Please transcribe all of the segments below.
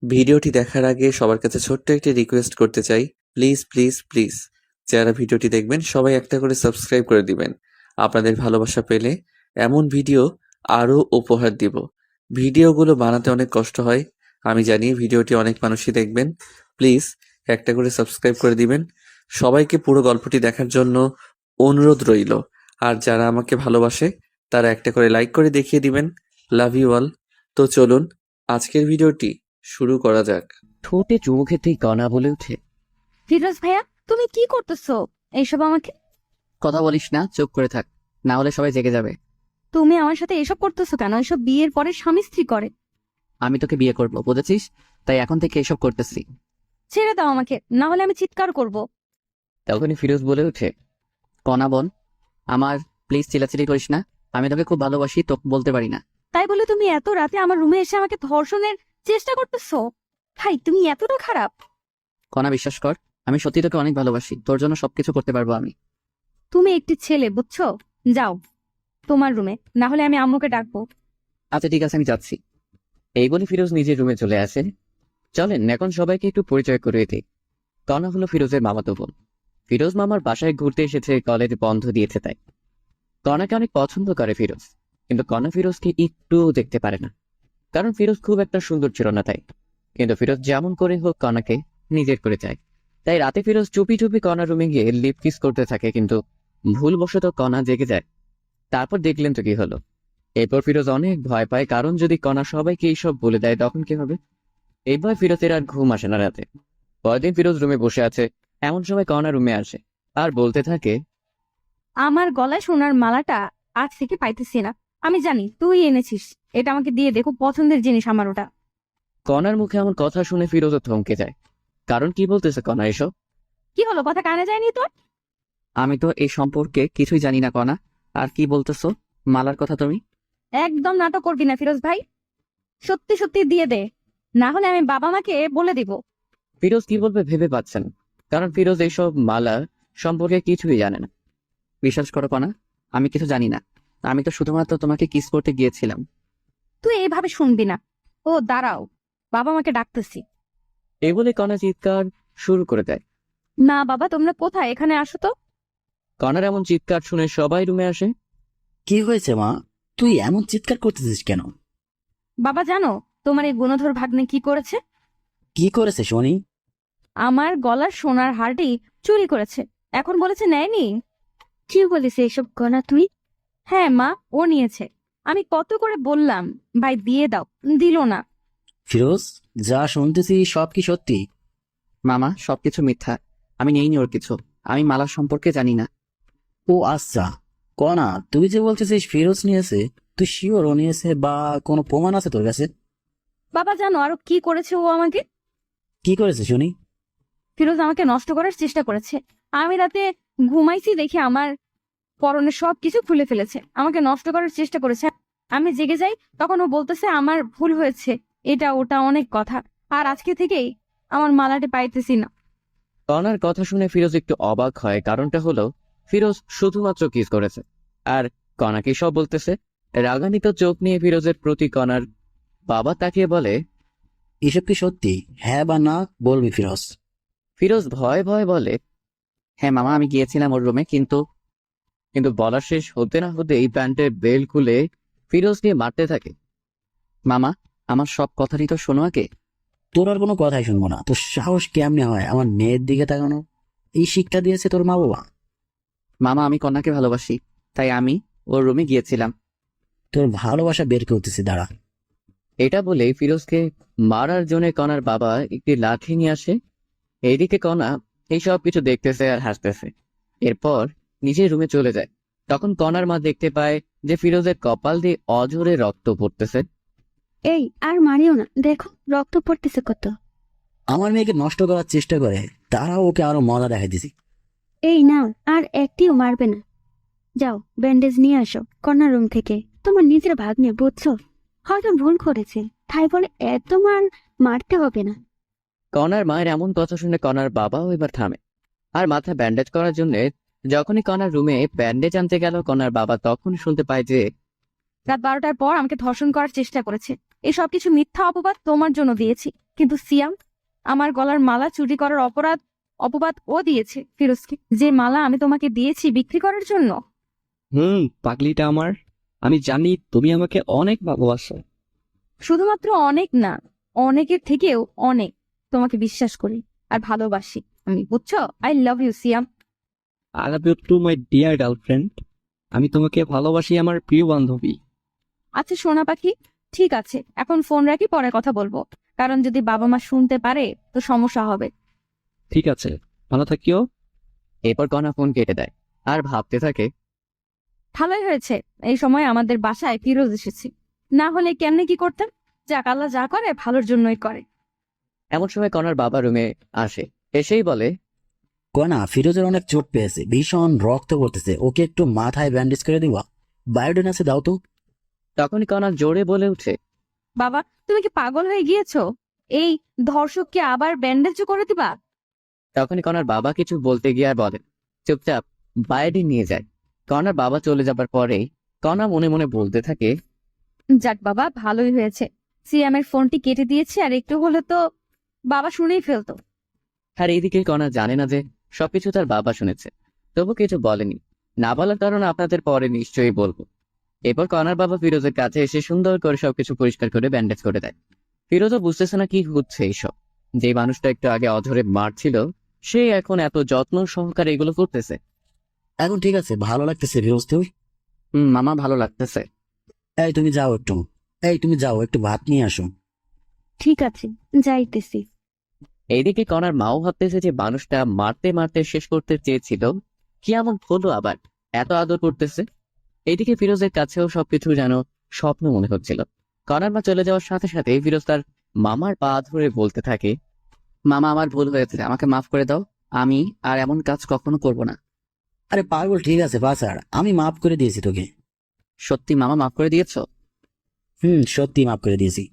ভিডিওটি দেখার আগে সবার কাছে ছোট্ট একটি রিকোয়েস্ট করতে চাই, প্লিজ প্লিজ প্লিজ যারা ভিডিওটি দেখবেন সবাই একটা করে সাবস্ক্রাইব করে দিবেন। আপনাদের ভালোবাসা পেলে এমন ভিডিও আরও উপহার দিব। ভিডিওগুলো বানাতে অনেক কষ্ট হয়, আমি জানি। ভিডিওটি অনেক মানুষই দেখবেন, প্লিজ একটা করে সাবস্ক্রাইব করে দিবেন। সবাইকে পুরো গল্পটি দেখার জন্য অনুরোধ রইল। আর যারা আমাকে ভালোবাসে তারা একটা করে লাইক করে দেখিয়ে দিবেন। Love you all. তো চলুন আজকের ভিডিওটি শুরু করা যাক। ঠোঁটে চুমু খেতেই কণা বলে ওঠে, ফিরোজ ভাইয়া, তুমি কি করতেছো এইসব আমাকে? কথা বলিস না, চুপ করে থাক, না হলে সবাই জেগে যাবে। তুমি আমার সাথে এসব করতেছো কেন? এসব বিয়ের পরে স্বামী স্ত্রী করে। আমি তোকে বিয়ে করব, বুঝেছিস? তাই এখন থেকে এসব করতেছি। ছেড়ে দাও আমাকে, না হলে আমি চিৎকার করব। তখনই ফিরোজ বলে ওঠে, কণা বোন আমার, প্লিজ চিল্লাচিল্লি করিস না। আমি তোকে খুব ভালোবাসি, তোকে বলতে পারি না। তাই বলে তুমি এত রাতে আমার রুমে এসে আমাকে ধর্ষণের চেষ্টা করতেছো? ভাই, তুমি এতটা খারাপ? কণা বিশ্বাস কর, আমি সত্যি তোকে অনেক ভালোবাসি, তোর জন্য সবকিছু করতে পারবো আমি। তুমি একটি ছেলে, বুঝছো? যাও তোমার রুমে, না হলে আমি আম্মুকে ডাকবো। আচ্ছা ঠিক আছে, আমি যাচ্ছি। এই বলে ফিরোজ নিজের রুমে চলে আসে। চলেন এখন সবাইকে একটু পরিচয় করে দিই। কণা হলো ফিরোজের মামাতো বোন। ফিরোজ মামার বাসায় ঘুরতে এসেছে, কলেজ বন্ধ দিয়েছে তাই। কণাকে অনেক পছন্দ করে ফিরোজ, কিন্তু কণা ফিরোজকে একটু দেখতে পারে না, কারণ ফিরোজ খুব একটা সুন্দর ছিল না তাই। কিন্তু ফিরোজ যেমন করে হোক কণাকে নিজের করে চায়। তাই রাতে ফিরোজ চুপি চুপি কণার রুমে গিয়ে লিপ কিস করতে থাকে, কিন্তু ভুলবশত কণা জেগে যায়। তারপর দেখলেন তো কি হলো। এরপর ফিরোজ অনেক ভয় পায়, কারণ যদি কণা সবাইকে এইসব বলে দেয় তখন কি হবে। এই ভয় ফিরোজের আর ঘুম আসে না রাতে। পরদিন ফিরোজ রুমে বসে আছে, এমন সময় কণা রুমে আসে আর বলতে থাকে, আমার গলায় সোনার মালাটা আজ থেকে পাইতেছি না। আমি জানি তুই এনেছিস, এটা আমাকে দিয়ে দে, খুব পছন্দের জিনিস আমার ওটা। কণার মুখে এমন কথা শুনে ফিরোজও থমকে যায়। কারণ কি বলতেছে কণা এসব? কি হলো, কথা কানে যায়নি তোর? আমি তো এই সম্পর্কে কিছুই জানি না কণা। আর কি বলতেছো মালার কথা তুমি? একদম নাটক করবি না ফিরোজ ভাই, সত্যি সত্যি দিয়ে দে, না হলে আমি বাবা মাকে বলে দিব। ফিরোজ কি বলবে ভেবে পাচ্ছেন, কারণ ফিরোজ এইসব মালা সম্পর্কে কিছুই জানে না। বিশ্বাস করো কণা, আমি কিছু জানি না। আমি তো শুধুমাত্র তোমাকে কিস করতে গিয়েছিলাম। তুই এইভাবে শুনবি না। ও দাঁড়াও, বাবা মাকে ডাকতেছি। এই বলে কণা চিৎকার শুরু করে দেয়। না বাবা, তোমরা কোথায়? এখানে আসো তো। কণার এমন চিৎকার শুনে সবাই রুমে আসে। কি হয়েছে মা? তুই এমন চিৎকার করতেছিস কেন? বাবা জানো, তোমার এই গুণধর ভাগ্নে কি করেছে? কি করেছে শুনি? আমার গলার সোনার হারটি চুরি করেছে। এখন বলেছে নেয়নি। কি বলিস এইসব গনা তুই? হ্যাঁ মা, ও নিয়েছে। আমি কত করে বললাম ভাই দিয়ে দাও, দিল না। ফিরোজ, যা শুনতেছি সব কি সত্যি? মামা সবকিছু মিথ্যা, আমি নেইনি ওর কিছু। আমি মালার সম্পর্কে জানি না। ও আচ্ছা, কনা তুই যে বলতেছিস ফিরোজ নিয়েছে, তুই শিওর ও নিয়েছে বা কোনো প্রমাণ আছে তোর কাছে? বাবা জানো আরো কি করেছে ও আমাকে? কি করেছে শুনি? ফিরোজ আমাকে নষ্ট করার চেষ্টা করেছে। আমি রাতে ঘুমাইছি দেখে আমার পরনে সব কিছু খুলে ফেলেছে, আমাকে নষ্ট করার চেষ্টা করেছে। আমি জেগে যাই, তখন ও বলতেছে আমার ভুল হয়েছে, এটা ওটা অনেক কথা। আর আজকে থেকেই আমার মালাটি পাইতেছি না। কণার কথা শুনে ফিরোজ একটু অবাক হয়, কারণটা হলো ফিরোজ শুধুমাত্র কিস করেছে আর কণাকে সব বলতেছে। রাগান্বিত চোখ নিয়ে ফিরোজের প্রতি কণার বাবা তাকিয়ে বলে, এসব কি সত্যি? হ্যাঁ বা না বলবি ফিরোজ। ফিরোজ ভয়ে ভয়ে বলে, হ্যাঁ মামা, আমি গিয়েছিলাম ওর রুমে, কিন্তু কিন্তু বলা শেষ হতে না হতে এই প্যান্টের বেল খুলে ফিরোজ নিয়ে মারতে থাকে। মামা, আমার সব কথারই তো শোনো আগে। তোর আর কোনো কথাই শুনবো না। তোর সাহস কেমনে হয় আমার মেয়ের দিকে তাকানো? এই শিক্ষা দিয়েছে তোর মা বাবা? মামা, আমি কন্যাকে ভালোবাসি, তাই আমি ওর রুমে গিয়েছিলাম। তোর ভালোবাসা বের করতেছি, দাঁড়া। এটা বলে ফিরোজকে মারার জন্য কণার বাবা একটি লাঠি নিয়ে আসে। এইদিকে কণা এইসব কিছু দেখতেছে আর হাসতেছে। এরপর নিজের রুমে চলে যায়। তখন কণার মা দেখতে পায় যে ফিরোজের কপাল দিয়ে অঝরে রক্ত পড়তেছে। এই আর মারিও না, দেখো রক্ত পড়তেছে কত। আমার মেয়েকে নষ্ট করার চেষ্টা করে, তারাও ওকে আরো মজা দেখাই দিছি। এই নাও, আর একটিও মারবে না। যাও ব্যান্ডেজ নিয়ে আসো কর্নার রুম থেকে। তোমার নিজের ভাগ্নে, বুঝছো? হয়তো ভুল করেছে, তাই বলে এত মারতে হবে না। কণার মায়ের এমন কথা শুনে কণার বাবাও এবার থামে আর মাথা ব্যান্ডেজ করার জন্য যখনই কণার রুমে ব্যান্ডেজ আনতে গেল, কণার বাবা তখন শুনতে পায় যে রাত 12টার পর আমাকে ধর্ষণ করার চেষ্টা করেছে। এই সব কিছু মিথ্যা অপবাদ তোমার জন্য দিয়েছি, কিন্তু সিয়াম আমার গলার মালা চুরি করার অপবাদ ও দিয়েছে ফিরোজকে। যে মালা আমি তোমাকে দিয়েছি বিক্রি করার জন্য। পাগলিটা আমার, আমি জানি তুমি আমাকে অনেক ভালোবাসো। শুধুমাত্র অনেক না, অনেকের থেকেও অনেক তোমাকে বিশ্বাস করি আর ভালোবাসি আমি, বুঝছো? I love you Siam. I love you too my dear girlfriend. আমি তোমাকে ভালোবাসি আমার প্রিয় বান্ধবী। আচ্ছা সোনা পাখি, ঠিক আছে, এখন ফোন রাখি, পরে কথা বলবো, কারণ যদি বাবা মা শুনতে পারে তো সমস্যা হবে। ঠিক আছে, ভালো থাকিও। এরপর কণা ফোন কেটে দেয় আর ভাবতে থাকে, ভালোই হয়েছে এই সময় আমাদের বাসায় ফিরোজ এসেছে, না হলে কেমনে কি করতেন। যাক, আল্লাহ যা করে ভালোর জন্যই করে। এমন সময় কণার বাবা রুমে আসে, এসেই বলে, কনা, ফিরোজের অনেক চোট পেয়েছে, ভীষণ রক্ত পড়তেছে, ওকে একটু মাথায় ব্যান্ডেজ করে দিবা, বায়োডিন আছে দাও তো। তখনই কণা জোরে বলে উঠে, বাবা, তুমি কি পাগল হয়ে গিয়েছো? এই ধর্ষককে আবার ব্যান্ডেজও করে দিবা? তখনই কণার বাবা কিছু বলতে গিয়ে আর বলে, চুপচাপ বায়োডিন নিয়ে যায়। কণার বাবা চলে যাবার পরেই কণা মনে মনে বলতে থাকে, যাক বাবা, ভালোই হয়েছে সিয়ামের ফোনটি কেটে দিয়েছে, আর একটু হলে তো বাবা শুনেই ফেলতো। আর এইদিকে কণা জানে না যে সবকিছু তার বাবা শুনেছে, তবু কিছু বলেনি। না বলার কারণ আপনাদের পরে নিশ্চয়ই বলবো। এরপর কণার বাবা ফিরোজের কাছে এসে সুন্দর করে সবকিছু পরিষ্কার করে ব্যান্ডেজ করে দেয়। ফিরোজও বুঝতেছে না কি হচ্ছে এইসব। যে মানুষটা একটু আগে অধরে মারছিল, সে এখন এত যত্ন সহকারে এগুলো করতেছে। এখন ঠিক আছে, ভালো লাগতেছে ফিরোজ তুই? মামা ভালো লাগতেছে। তুমি যাও একটু ভাত নিয়ে আসো। ঠিক আছে, যাইতেছি। এইদিকে কণার মাও ভাবতেছে যে মানুষটা মারতে মারতে শেষ করতে চেয়েছিল, কি এমন হলো আবার এত আদর করতেছে। এইদিকে ফিরোজের কাছেও সবকিছু যেন স্বপ্ন মনে হচ্ছিল। কণার মা চলে যাওয়ার সাথে সাথে ফিরোজ তার মামার পা ধরে বলতে থাকে, মামা আমার ভুল হয়েছে, আমাকে মাফ করে দাও, আমি আর এমন কাজ কখনো করব না। আরে পাগল, ঠিক আছে বাছার, আমি মাফ করে দিয়েছি তোকে। সত্যি মামা মাফ করে দিয়েছো? সত্যি মাফ করে দিয়েছি।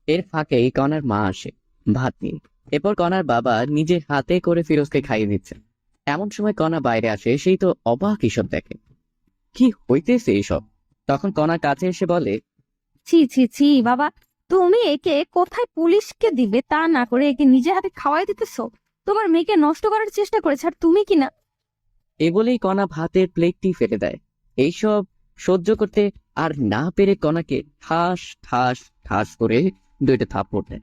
এর ফাঁকেই কণার মা আসে ভাত নিয়ে। এরপর কণার বাবা নিজে হাতে করে ফিরোজকে খাইয়ে দিচ্ছে। এমন সময় কণা বাইরে আসে, সেই তো অবাক এসব দেখে, কি হইতেছে এইসব। তখন কণার কাছে এসে বলে, ছি ছি ছি বাবা, তুমি একে কোথায় পুলিশকে দিবে তা না করে একে নিজে হাতে খাওয়াই দিতেছো। তোমার মেয়েকে নষ্ট করার চেষ্টা করেছে, আর তুমি কিনা। এ বলেই কণা ভাতের প্লেটটি ফেলে দেয়। এইসব সহ্য করতে আর না পেরে কণাকে ঠাস ঠাস ঠাস করে দুইটা থাপ্পড় দেয়।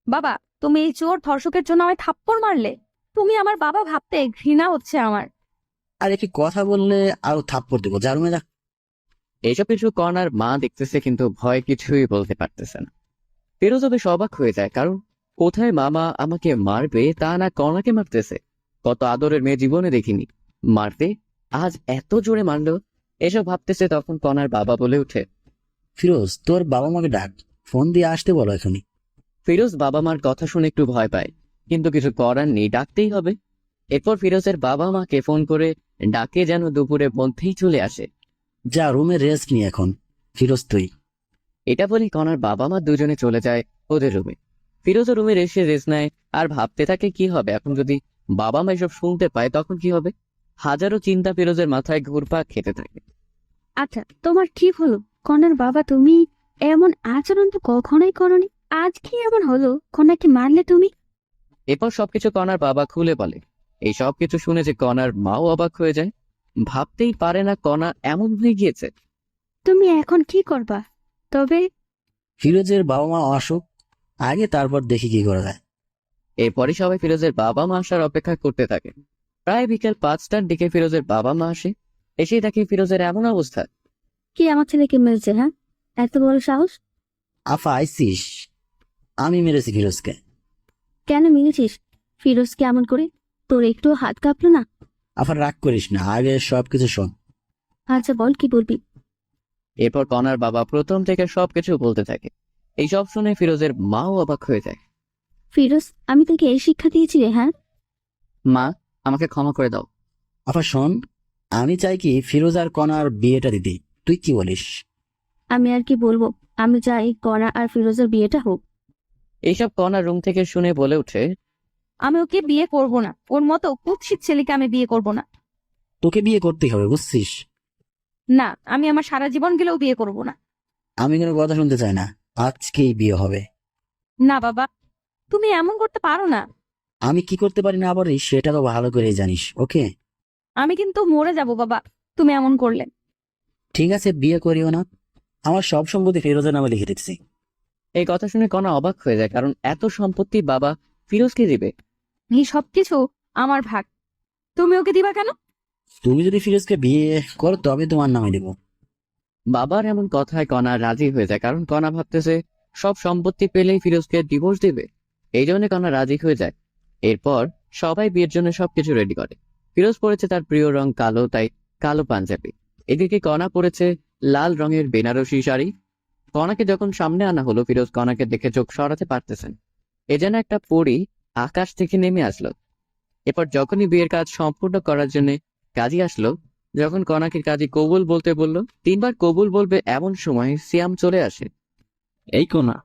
বাবা, তুমি এই চোর ধর্ষকের জন্য আমায় থাপ্পড় মারলে? তুমি আমার বাবা ভাবতে ঘৃণা হচ্ছে আমার। আর একে কথা বললে আরো থাপ্পড় দেবো, যা রুমে যা। এইসব কিছু কণার মা দেখতেছে, কিন্তু ভয় কিছুই বলতে পারতেছে না। ফিরোজ বেশ অবাক হয়ে যায়, কারণ কোথায় মামা আমাকে মারবে তা না কণাকে মারতেছে। কত আদরের মেয়ে জীবনে দেখিনি, মারতে আজ এত জোরে মারলো। এসব ভাবতেছে, তখন কণার বাবা বলে উঠে, ফিরোজ, তোর বাবা মাকে ডাক, ফোন দিয়ে আসতে বলো এখনই। ফিরোজ বাবা মার কথা শুনে একটু ভয় পায়, কিন্তু কিছু করার নেই, ডাকতেই হবে। এরপর ফিরোজের বাবা মাকে ফোন করে ডাকে যেন দুপুরের মধ্যেই চলে আসে। যা রুমে রেস্ট নি এখন, ফিরোজ তুই। এটা বলি কণার বাবা মা দুজনে চলে যায় ওদের রুমে। ফিরোজও রুমে এসে রেস্ট নেয় আর ভাবতে থাকে কি হবে এখন যদি বাবা মা এসব শুনতে পায়, তখন কি হবে। হাজারো চিন্তা ফিরোজের মাথায় ঘুরপাক খেতে থাকে। আচ্ছা, তোমার ঠিক হলো? কনার বাবা, তুমি এমন আচরণ তো কখনোই করনি, আজ কি এমন হলো? কনাকে মারলে তুমি? এরপর সবকিছু কণার বাবা খুলে বলে। এই সবকিছু শুনে যে কণার মাও অবাক হয়ে যায়, ভাবতেই পারে না কণা এমন হয়ে গিয়েছে। তুমি এখন কি করবা? তবে ফিরোজের বাবা মা আসুক আগে, তারপর দেখি কি করা যায়। এরপরই সবাই ফিরোজের বাবা মা আসার অপেক্ষা করতে থাকে। প্রায় বিকেল 5টার দিকে ফিরোজের বাবা মা আসে। এসেই দেখে ফিরোজের এমন অবস্থা। কি আমার ছেলেকে মেরেছে? হ্যাঁ, এত বড় সাহস! আফা আইসিস? আমি মেরেছি ফিরোজকে। কেন মেরেছিস ফিরোজকে এমন করে? তোর একটু হাত কাঁপলো না? আফা রাগ করিস না, আগে সবকিছু শোন। আচ্ছা বল, কি বলবি? এরপর কণার বাবা প্রথম থেকে সবকিছু বলতে থাকে। এইসব শুনে ফিরোজের মাও অবাক হয়ে যায়। ফিরোজ, আমি তোকে এই শিক্ষা দিয়েছি রে? হ্যাঁ, মা, আমাকে ক্ষমা করে দাও। আফা শোন, আমি চাই কি ফিরোজ আর কণার বিয়েটা দিতে, তুই কি বলিস? আমি আর কি বলবো, আমি চাই কণা আর ফিরোজের বিয়েটা হোক। এইসব কণার রুম থেকে শুনে বলে ওঠে, আমি ওকে বিয়ে করব না, ওর মতো কুৎসিত ছেলেকে আমি বিয়ে করব না। তোকে বিয়ে করতেই হবে, বুঝছিস? না, আমি আমার সারা জীবন গেলেও বিয়ে করব না। আমি কোনো কথা শুনতে চাই না, আজকেই বিয়ে হবে। না বাবা, তুমি এমন করতে পারো না। আমি কি করতে পারি না পারি সেটা তো ভালো করেই জানিস, ওকে? আমি কিন্তু মরে যাব বাবা, তুমি এমন করলে। ঠিক আছে, বিয়ে করিও না। আমার সব সম্পত্তি ফিরোজের নামে লিখে দিচ্ছি। এই কথা শুনে কণা অবাক হয়ে যায়, কারণ এত সম্পত্তি বাবা ফিরোজকে দিবে। এই সবকিছু আমার ভাগ, তুমি ওকে দিবা কেন? তুমি যদি ফিরোজকে বিয়ে করো তবে তোমার নামে দেবো। বাবার এমন কথায় কণা রাজি হয়ে যায়, কারণ কণা ভাবতেছে সব সম্পত্তি পেলেই ফিরোজকে ডিভোর্স দিবে। এই জন্য কণা রাজি হয়ে যায়। এরপর সবাই বিয়ের জন্য সবকিছু রেডি করে। ফিরোজ পরেছে তার প্রিয় রং কালো, তাই কালো পাঞ্জাবি। এদিকে কণা পরেছে লাল রঙের বেনারসি শাড়ি। কণাকে যখন সামনে আনা হলো, ফিরোজ কণাকে দেখে চোখ সরাতে পারতেছেন। এ যেন একটা পরী আকাশ থেকে নেমে আসলো। এরপর যখনই বিয়ের কাজ সম্পূর্ণ করার জন্য কাজী আসলো, যখন কণাকে কাজী কবুল বলতে বলল, 3বার কবুল বলবে এমন সময় সিয়াম চলে আসে। এই কোনা,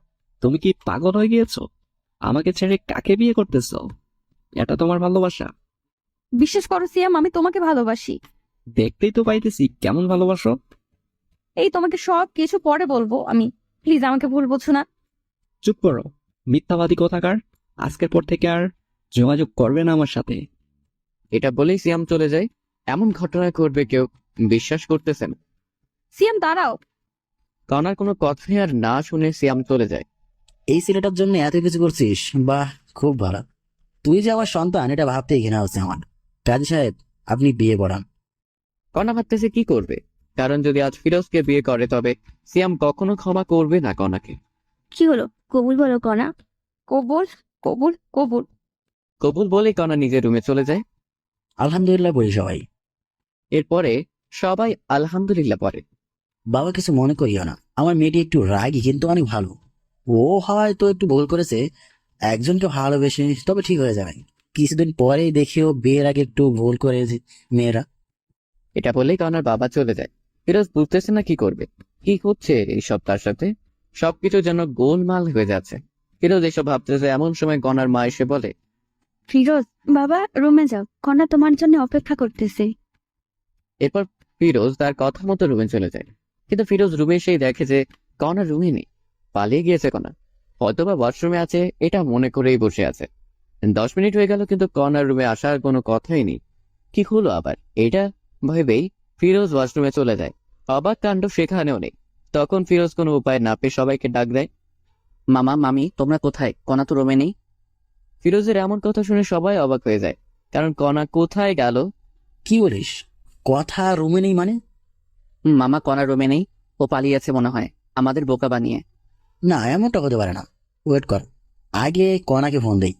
তুমি কি পাগল হয়ে গিয়েছো? আমাকে ছেড়ে কাকে বিয়ে করতেছো? এটা তোমার ভালোবাসা? বিশ্বাস করো সিয়াম, আমি তোমাকে ভালোবাসি। দেখতেই তো পাইতেছি কেমন ভালোবাসো। এই তোমাকে সব কিছু পরে বলবো আমি, প্লিজ আমাকে ভুল বুঝো না। চুপ করো, মিথ্যাবাদী কোথাকার। আজকের পর থেকে আর যোগাযোগ করবে না আমার সাথে। এটা বলেই সিয়াম চলে যায়। এমন ঘটনা করবে কেউ বিশ্বাস করতেছে না। সিয়াম দাঁড়াও। কণার কোনো কথাই আর না শুনে সিয়াম চলে যায়। এই ছেলেটার জন্য এত কিছু করছিস, বাহ, খুব ভালো। তুই যে আমার সন্তান এটা ভাবতেই ঘৃণা হচ্ছে আমার। কাজী সাহেব, আপনি বিয়ে পড়ান। কণা ভাবতেছে কি করবে, কারণ যদি আজ ফিরোজকে বিয়ে করে তবে সিয়াম কখনো ক্ষমা করবে না কণাকে। কি হলো, কবুল বলো কণা। কবুল কবুল কবুল। কবুল বলেই কণা নিজের রুমে চলে যায়। আলহামদুলিল্লাহ বলি সবাই। এরপরে সবাই আলহামদুলিল্লাহ পড়ে। বাবা কিছু মনে করিও না, আমার মেয়েটি একটু রাগী কিন্তু অনেক ভালো। ও হয়তো একটু ভুল করেছে, একজনকে ভালোবেসে, তবে ঠিক হয়ে যাবে। কিছুদিন পরেই দেখিও বিয়ের আগে একটু ভুল করে মেয়েরা। এটা বলেই কণার বাবা চলে যায়। ফিরোজ বুঝতেছে না কি করবে, কি হচ্ছে এইসব তার সাথে। সবকিছু যেন গোলমাল হয়ে যাচ্ছে। ফিরোজ এসব ভাবতেছে এমন সময় কণার মা এসে বলে, ফিরোজ, বাবা রুমে যাও, কণা তোমার জন্য অপেক্ষা করতেছে। এরপর ফিরোজ তার কথা মতো রুমে চলে যায়। কিন্তু ফিরোজ রুমে এসেই দেখে যে কণা রুমে নেই, পালিয়ে গিয়েছে কণা। হয়তোবা ওয়াশরুমে আছে এটা মনে করেই বসে আছে। 10 মিনিট হয়ে গেল কিন্তু কণার রুমে আসার কোনো কথাই নেই। কি হলো আবার এটা ভেবেই ফিরোজ ওয়াশরুমে চলে যায়। অবাক কাণ্ড সেখানেও নেই। তখন ফিরোজ কোনো উপায় না পেয়ে সবাইকে ডাক দেয়। মামা, মামি, তোমরা কোথায়? কণা তো রুমে নেই। ফিরোজের এমন কথা শুনে সবাই অবাক হয়ে যায়, কারণ কণা কোথায় গেল। কি বলিস? কথা রুমে নেই মানে? মামা, কণা রুমে নেই, ও পালিয়েছে মনে হয় আমাদের বোকা বানিয়ে। না, এমনটা হতে পারে না। ওয়েট কর, আগে কণাকে ফোন দেই।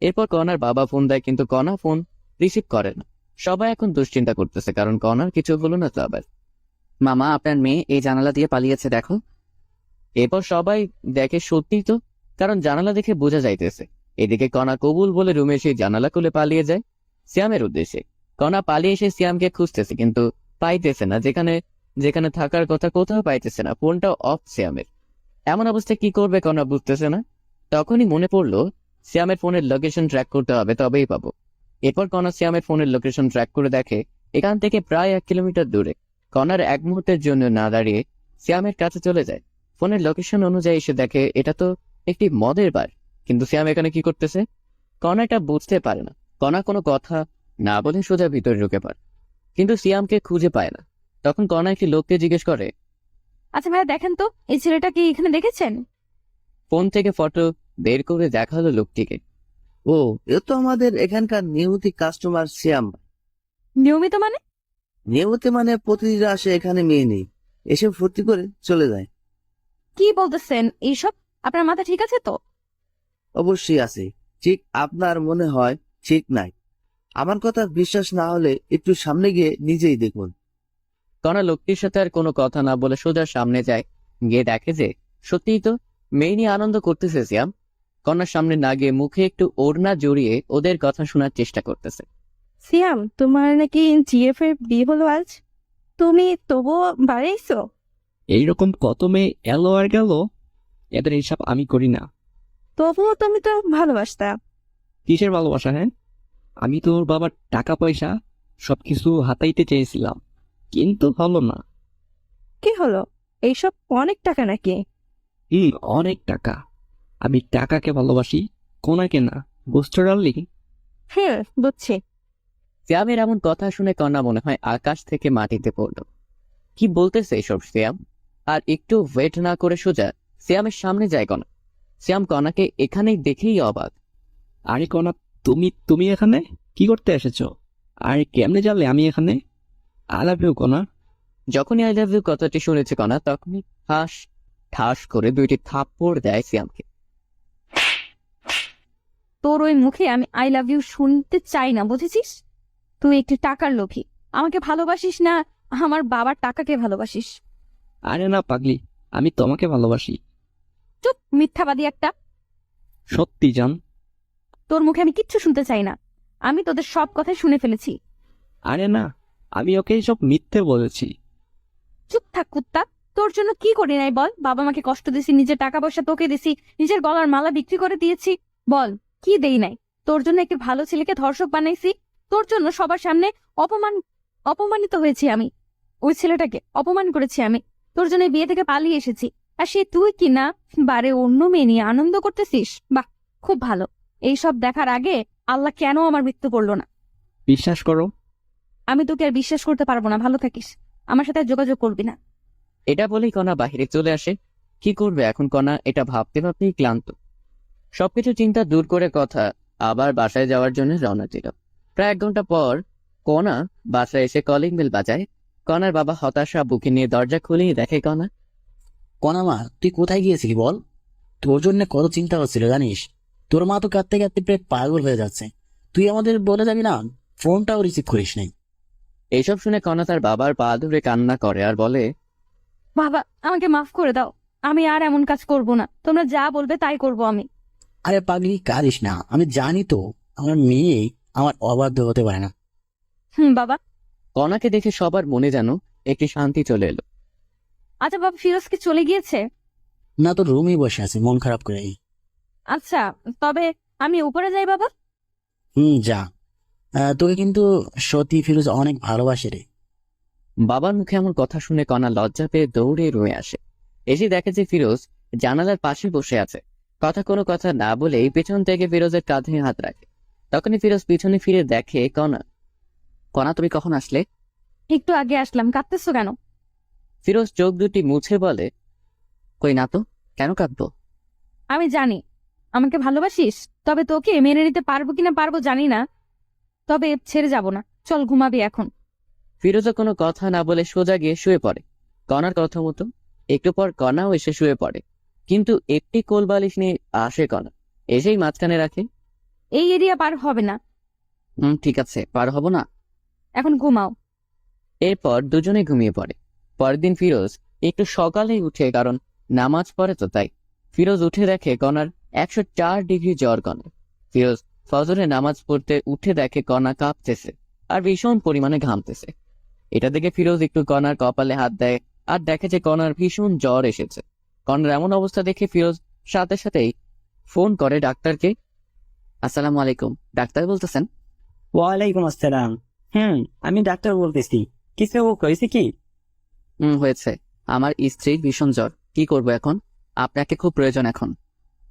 এরপর কণার বাবা ফোন দেয়, কিন্তু কণা ফোন রিসিভ করে না। সবাই এখন দুশ্চিন্তা করতেছে, কারণ কণার কিছু হলো না তো আবার। মামা, আপনার মেয়ে এই জানালা দিয়ে পালিয়েছে দেখো। এরপর সবাই দেখে সত্যি তো, কারণ জানালা দেখে বোঝা যাইতেছে। এদিকে কণা কবুল বলে রুমে এসে জানালা খুলে পালিয়ে যায় সিয়ামের উদ্দেশ্যে। কণা পালিয়ে এসে সিয়ামকে খুঁজতেছে, কিন্তু পাইতেছে না। যেখানে যেখানে থাকার কথা কোথাও পাইতেছে না। ফোনটাও অফ সিয়ামের। এমন অবস্থায় কি করবে কণা বুঝতেছে না। তখনই মনে পড়লো সিয়ামের ফোনের লোকেশন ট্র্যাক করতে হবে, তবেই পাবো। এরপর কণা সিয়ামের ফোনের লোকেশন ট্র্যাক করে দেখে এখান থেকে প্রায় 1 কিলোমিটার দূরে। কণার এক মুহূর্তের জন্য না দাঁড়িয়ে সিয়ামের কাছে চলে যায়। ফোনের লোকেশন অনুযায়ী এসে দেখে এটা তো একটি মদের বার। কিন্তু সিয়াম এখানে কি করতেছে? কণা এটা বুঝতে পারে না। কণা কোনো কথা না বলে সোজা ভিতরে ঢুকে পড়ে, কিন্তু সিয়ামকে খুঁজে পায় না। তখন কণা একটি লোককে জিজ্ঞেস করে। আচ্ছা ভাইয়া, দেখেন তো এই ছেলেটা কি এখানে দেখেছেন? ফোন থেকে ফটো বের করে দেখালো লোকটিকে। ও, এ তো আমাদের এখানকার নিয়মিত কাস্টমার শ্যাম। নিয়মিত মানে? নিয়মিত মানে প্রতিদিন আসে এখানে মেয়ে নেই, এসে ফুর্তি করে চলে যায়। কি বলতেছেন এইসব? আপনার মাথা ঠিক আছে তো? অবশ্যই আছে, ঠিক আপনার মনে হয় ঠিক নাই। আমার কথা বিশ্বাস না হলে একটু সামনে গিয়ে নিজেই দেখুন। কণা লোকটির সাথে আর কোনো কথা না বলে সোজা সামনে যায়। গিয়ে দেখে যে সত্যিই তো মেয়ে নিয়ে আনন্দ করতেছে সিয়াম। কণার সামনে না গিয়ে মুখে একটু ওড়না জড়িয়ে ওদের কথা শোনার চেষ্টা করতেছে। সিয়াম, তোমার নাকি জিএফ এর বিয়ে হলো আজ? তুমি তবুও বাড়াইছো? এইরকম কত মেয়ে এলো আর গেল, এদের হিসাব আমি করি না। তবুও তুমি তো ভালোবাসতা। কিসের ভালোবাসা? হ্যাঁ, আমি তোর বাবার টাকা পয়সা সবকিছু হাতাইতে চেয়েছিলাম, কিন্তু হলো না। কি হলো? এইসব অনেক টাকা নাকি? অনেক টাকা। আমি টাকাকে ভালোবাসি, কোনাকে না। বুঝতে পারলি? বুঝছি। শ্যামের এমন কথা শুনে কন্যা মনে হয় আকাশ থেকে মাটিতে পড়ল। কি বলতেছে এসব শ্যাম? আর একটু ওয়েট না করে সোজা শ্যামের সামনে যায় কণা। শ্যাম কণাকে এখানেই দেখেই অবাক। আরে কনা, তুমি এখানে কি করতে এসেছো? আর কেমনে জানলে আমি এখানে? আই লাভ ইউ কনা। যখনই আই লাভ ইউ কথাটি শুনেছে কণা তখনই ঠাস করে 2টি থাপ্পড় দেয় শ্যামকে। তোর ওই মুখে আমি আই লাভ ইউ শুনতে চাই না, বুঝেছিস? তুই একটি টাকার লোভী। আমাকে ভালোবাসিস না, আমার বাবার টাকাকে ভালোবাসিস। আরে না পাগলি, আমি তোমাকে ভালোবাসি। চুপ, মিথ্যাবাদী একটা। সত্যি জান। তোর মুখে আমি কিচ্ছু শুনতে চাই না। আমি তোদের সব কথাই শুনে ফেলেছি। আরে না, আমি ওকে সব মিথ্যে বলেছি। চুপ থাক কুত্তা। তোর জন্য কি করি নাই বল? বাবা মাকে কষ্ট দিছি, নিজের টাকা পয়সা তোকে দিছি, নিজের গলার মালা বিক্রি করে দিয়েছি। বল কি দেই নাই? তোর জন্য একটি ভালো ছেলেকে ধর্ষক বানাইছি। তোর জন্য সবার সামনে অপমানিত হয়েছি আমি। ওই ছেলেটাকে অপমান করেছি আমি। তোর জন্য বিয়ে থেকে পালিয়ে এসেছি। আর সে তুই কি না বারে অন্য মেয়ে নিয়ে আনন্দ করতেছিস? বাহ, খুব ভালো। এইসব দেখার আগে আল্লাহ কেন আমার মৃত্যু করলো না? বিশ্বাস করো। আমি তোকে আর বিশ্বাস করতে পারবো না। ভালো থাকিস, আমার সাথে আর যোগাযোগ করবি না। এটা বলেই কণা বাহিরে চলে আসে। কি করবে এখন কণা এটা ভাবতে ভাবতেই ক্লান্ত। সবকিছু চিন্তা দূর করে কথা আবার বাসায় যাওয়ার জন্য রওনা দিল। প্রায় 1 ঘন্টা পর কণা বাসায় এসে কলিং বেল বাজায়। কণার বাবা হতাশা বুকে নিয়ে দরজা খুলেই দেখে কণা। কনা মা, তুই কোথায় গিয়েছিলি বল? তোর জন্য কত চিন্তা হচ্ছিল জানিস? তোর মা তো কাঁদতে কাঁদতে প্রায় পাগল হয়ে যাচ্ছে। তুই আমাদের বলে যাবি না? ফোনটাও রিসিভ করিস নাই। এইসব শুনে কণা তার বাবার পা ধরে কান্না করে আর বলে, বাবা, আমাকে মাফ করে দাও। আমি আর এমন কাজ করব না। তোমরা যা বলবে তাই করব আমি। আরে পাগলি, কাঁদিস না। আমি জানি তো আমার মেয়ে আমার অবাধ্য হতে পারে না। বাবা। কণাকে দেখে সবার মনে যেন একটি শান্তি চলে এলো। আচ্ছা বাবা, ফিরোজ কি চলে গিয়েছে? না, তোর রুমেই বসে আছে মন খারাপ করে। আচ্ছা, তবে আমি উপরে যাই বাবা। যা। তোকে কিন্তু সত্যি ফিরোজ অনেক ভালোবাসে রে। বাবার মুখে এমন কথা শুনে কণা লজ্জা পেয়ে দৌড়ে রুমে আসে। এসে দেখে যে ফিরোজ জানালার পাশে বসে আছে। কোনো কথা না বলেই পেছন থেকে ফিরোজের কাঁধে হাত রাখে। তখনই ফিরোজ পিছনে ফিরে দেখে কণা। কণা, তুমি কখন আসলে? একটু আগে আসলাম। কাঁদতেছো কেন? ফিরোজ চোখ দুটি মুছে বলে, কই না তো, কেন কাঁদবো? আমি জানি আমাকে ভালোবাসিস, তবে তোকে মেনে নিতে পারবো কিনা পারবো জানি না। তবে ছেড়ে যাব না। চল ঘুমাবি এখন। ফিরোজও কোনো কথা না বলে সোজা গিয়ে শুয়ে পড়ে। কণার কথা মতো একটু পর কণাও এসে শুয়ে পড়ে। কিন্তু একটি কোল বালিশ নিয়ে আসে কণা, এসেই মাঝখানে রাখে। এই এরিয়া পার হবে না। ঠিক আছে, পার হব না। এখন ঘুমাও। এরপর দুজনে ঘুমিয়ে পড়ে। পরের দিন ফিরোজ একটু সকালেই উঠে, কারণ নামাজ পড়ে তো তাই। ফিরোজ উঠে দেখে কণার 104 ডিগ্রি জ্বর। কণা ফিরোজ ফজরে নামাজ পড়তে উঠে দেখে কণা কাঁপতেছে আর ভীষণ পরিমাণে ঘামতেছে। এটা দেখে ফিরোজ একটু কণার কপালে হাত দেয় আর দেখে যে কণার ভীষণ জ্বর এসেছে। কণার এমন অবস্থা দেখে ফিরোজ সাথে সাথেই ফোন করে ডাক্তারকে। আসসালামু আলাইকুম, ডাক্তার বলতেছেন? ওয়ালাইকুম আসসালাম। আমি ডাক্তার বলতেছি। কিছু হয়েছে কি? হয়েছে। আমার স্ত্রীর ভীষণ জ্বর। কি করব এখন? আপনাকে খুব প্রয়োজন এখন।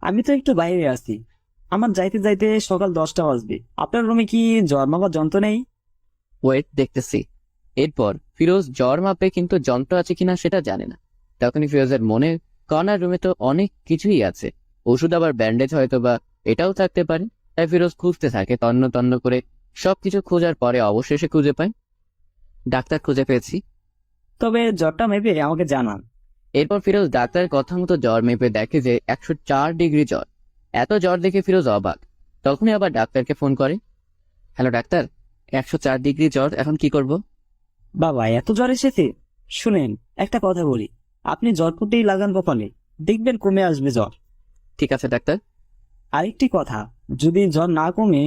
আমি তো একটু বাইরে আছি। আমার যাইতে যাইতে সকাল 10টা বাজবে। আপনার রুমে কি জ্বর মাপার যন্ত্র নেই? ওয়েট, দেখতেছি। এরপর ফিরোজ জ্বর মাপে, কিন্তু যন্ত্র আছে কিনা সেটা জানে না। তখনই ফিরোজের মনে, কণার রুমে তো অনেক কিছুই আছে, ওষুধ আবার ব্যান্ডেজ হয়তো বা এটাও থাকতে পারে। তাই ফিরোজ খুঁজতে থাকে তন্ন তন্ন করে। সবকিছু খোঁজার পরে অবশেষে খুঁজে পায়। ডাক্তার, খুঁজে পেয়েছি। তবে জ্বরটা মেপে আমাকে জানান। এরপর ফিরোজ ডাক্তারের কথা মতো জ্বর মেপে দেখে যে 104 ডিগ্রি জ্বর। এত জ্বর দেখে ফিরোজ অবাক। তখনই আবার ডাক্তারকে ফোন করে। হ্যালো ডাক্তার, 104 ডিগ্রি জ্বর, এখন কি করব? বাবা, এত জ্বর এসেছে? শুনেন, একটা কথা বলি। আপনি জ্বর ফুটেই লাগান কপালে, দেখবেন কমে আসবে জ্বর। ঠিক আছে ডাক্তার। আরেকটি কথা, যদি জ্বর না কমে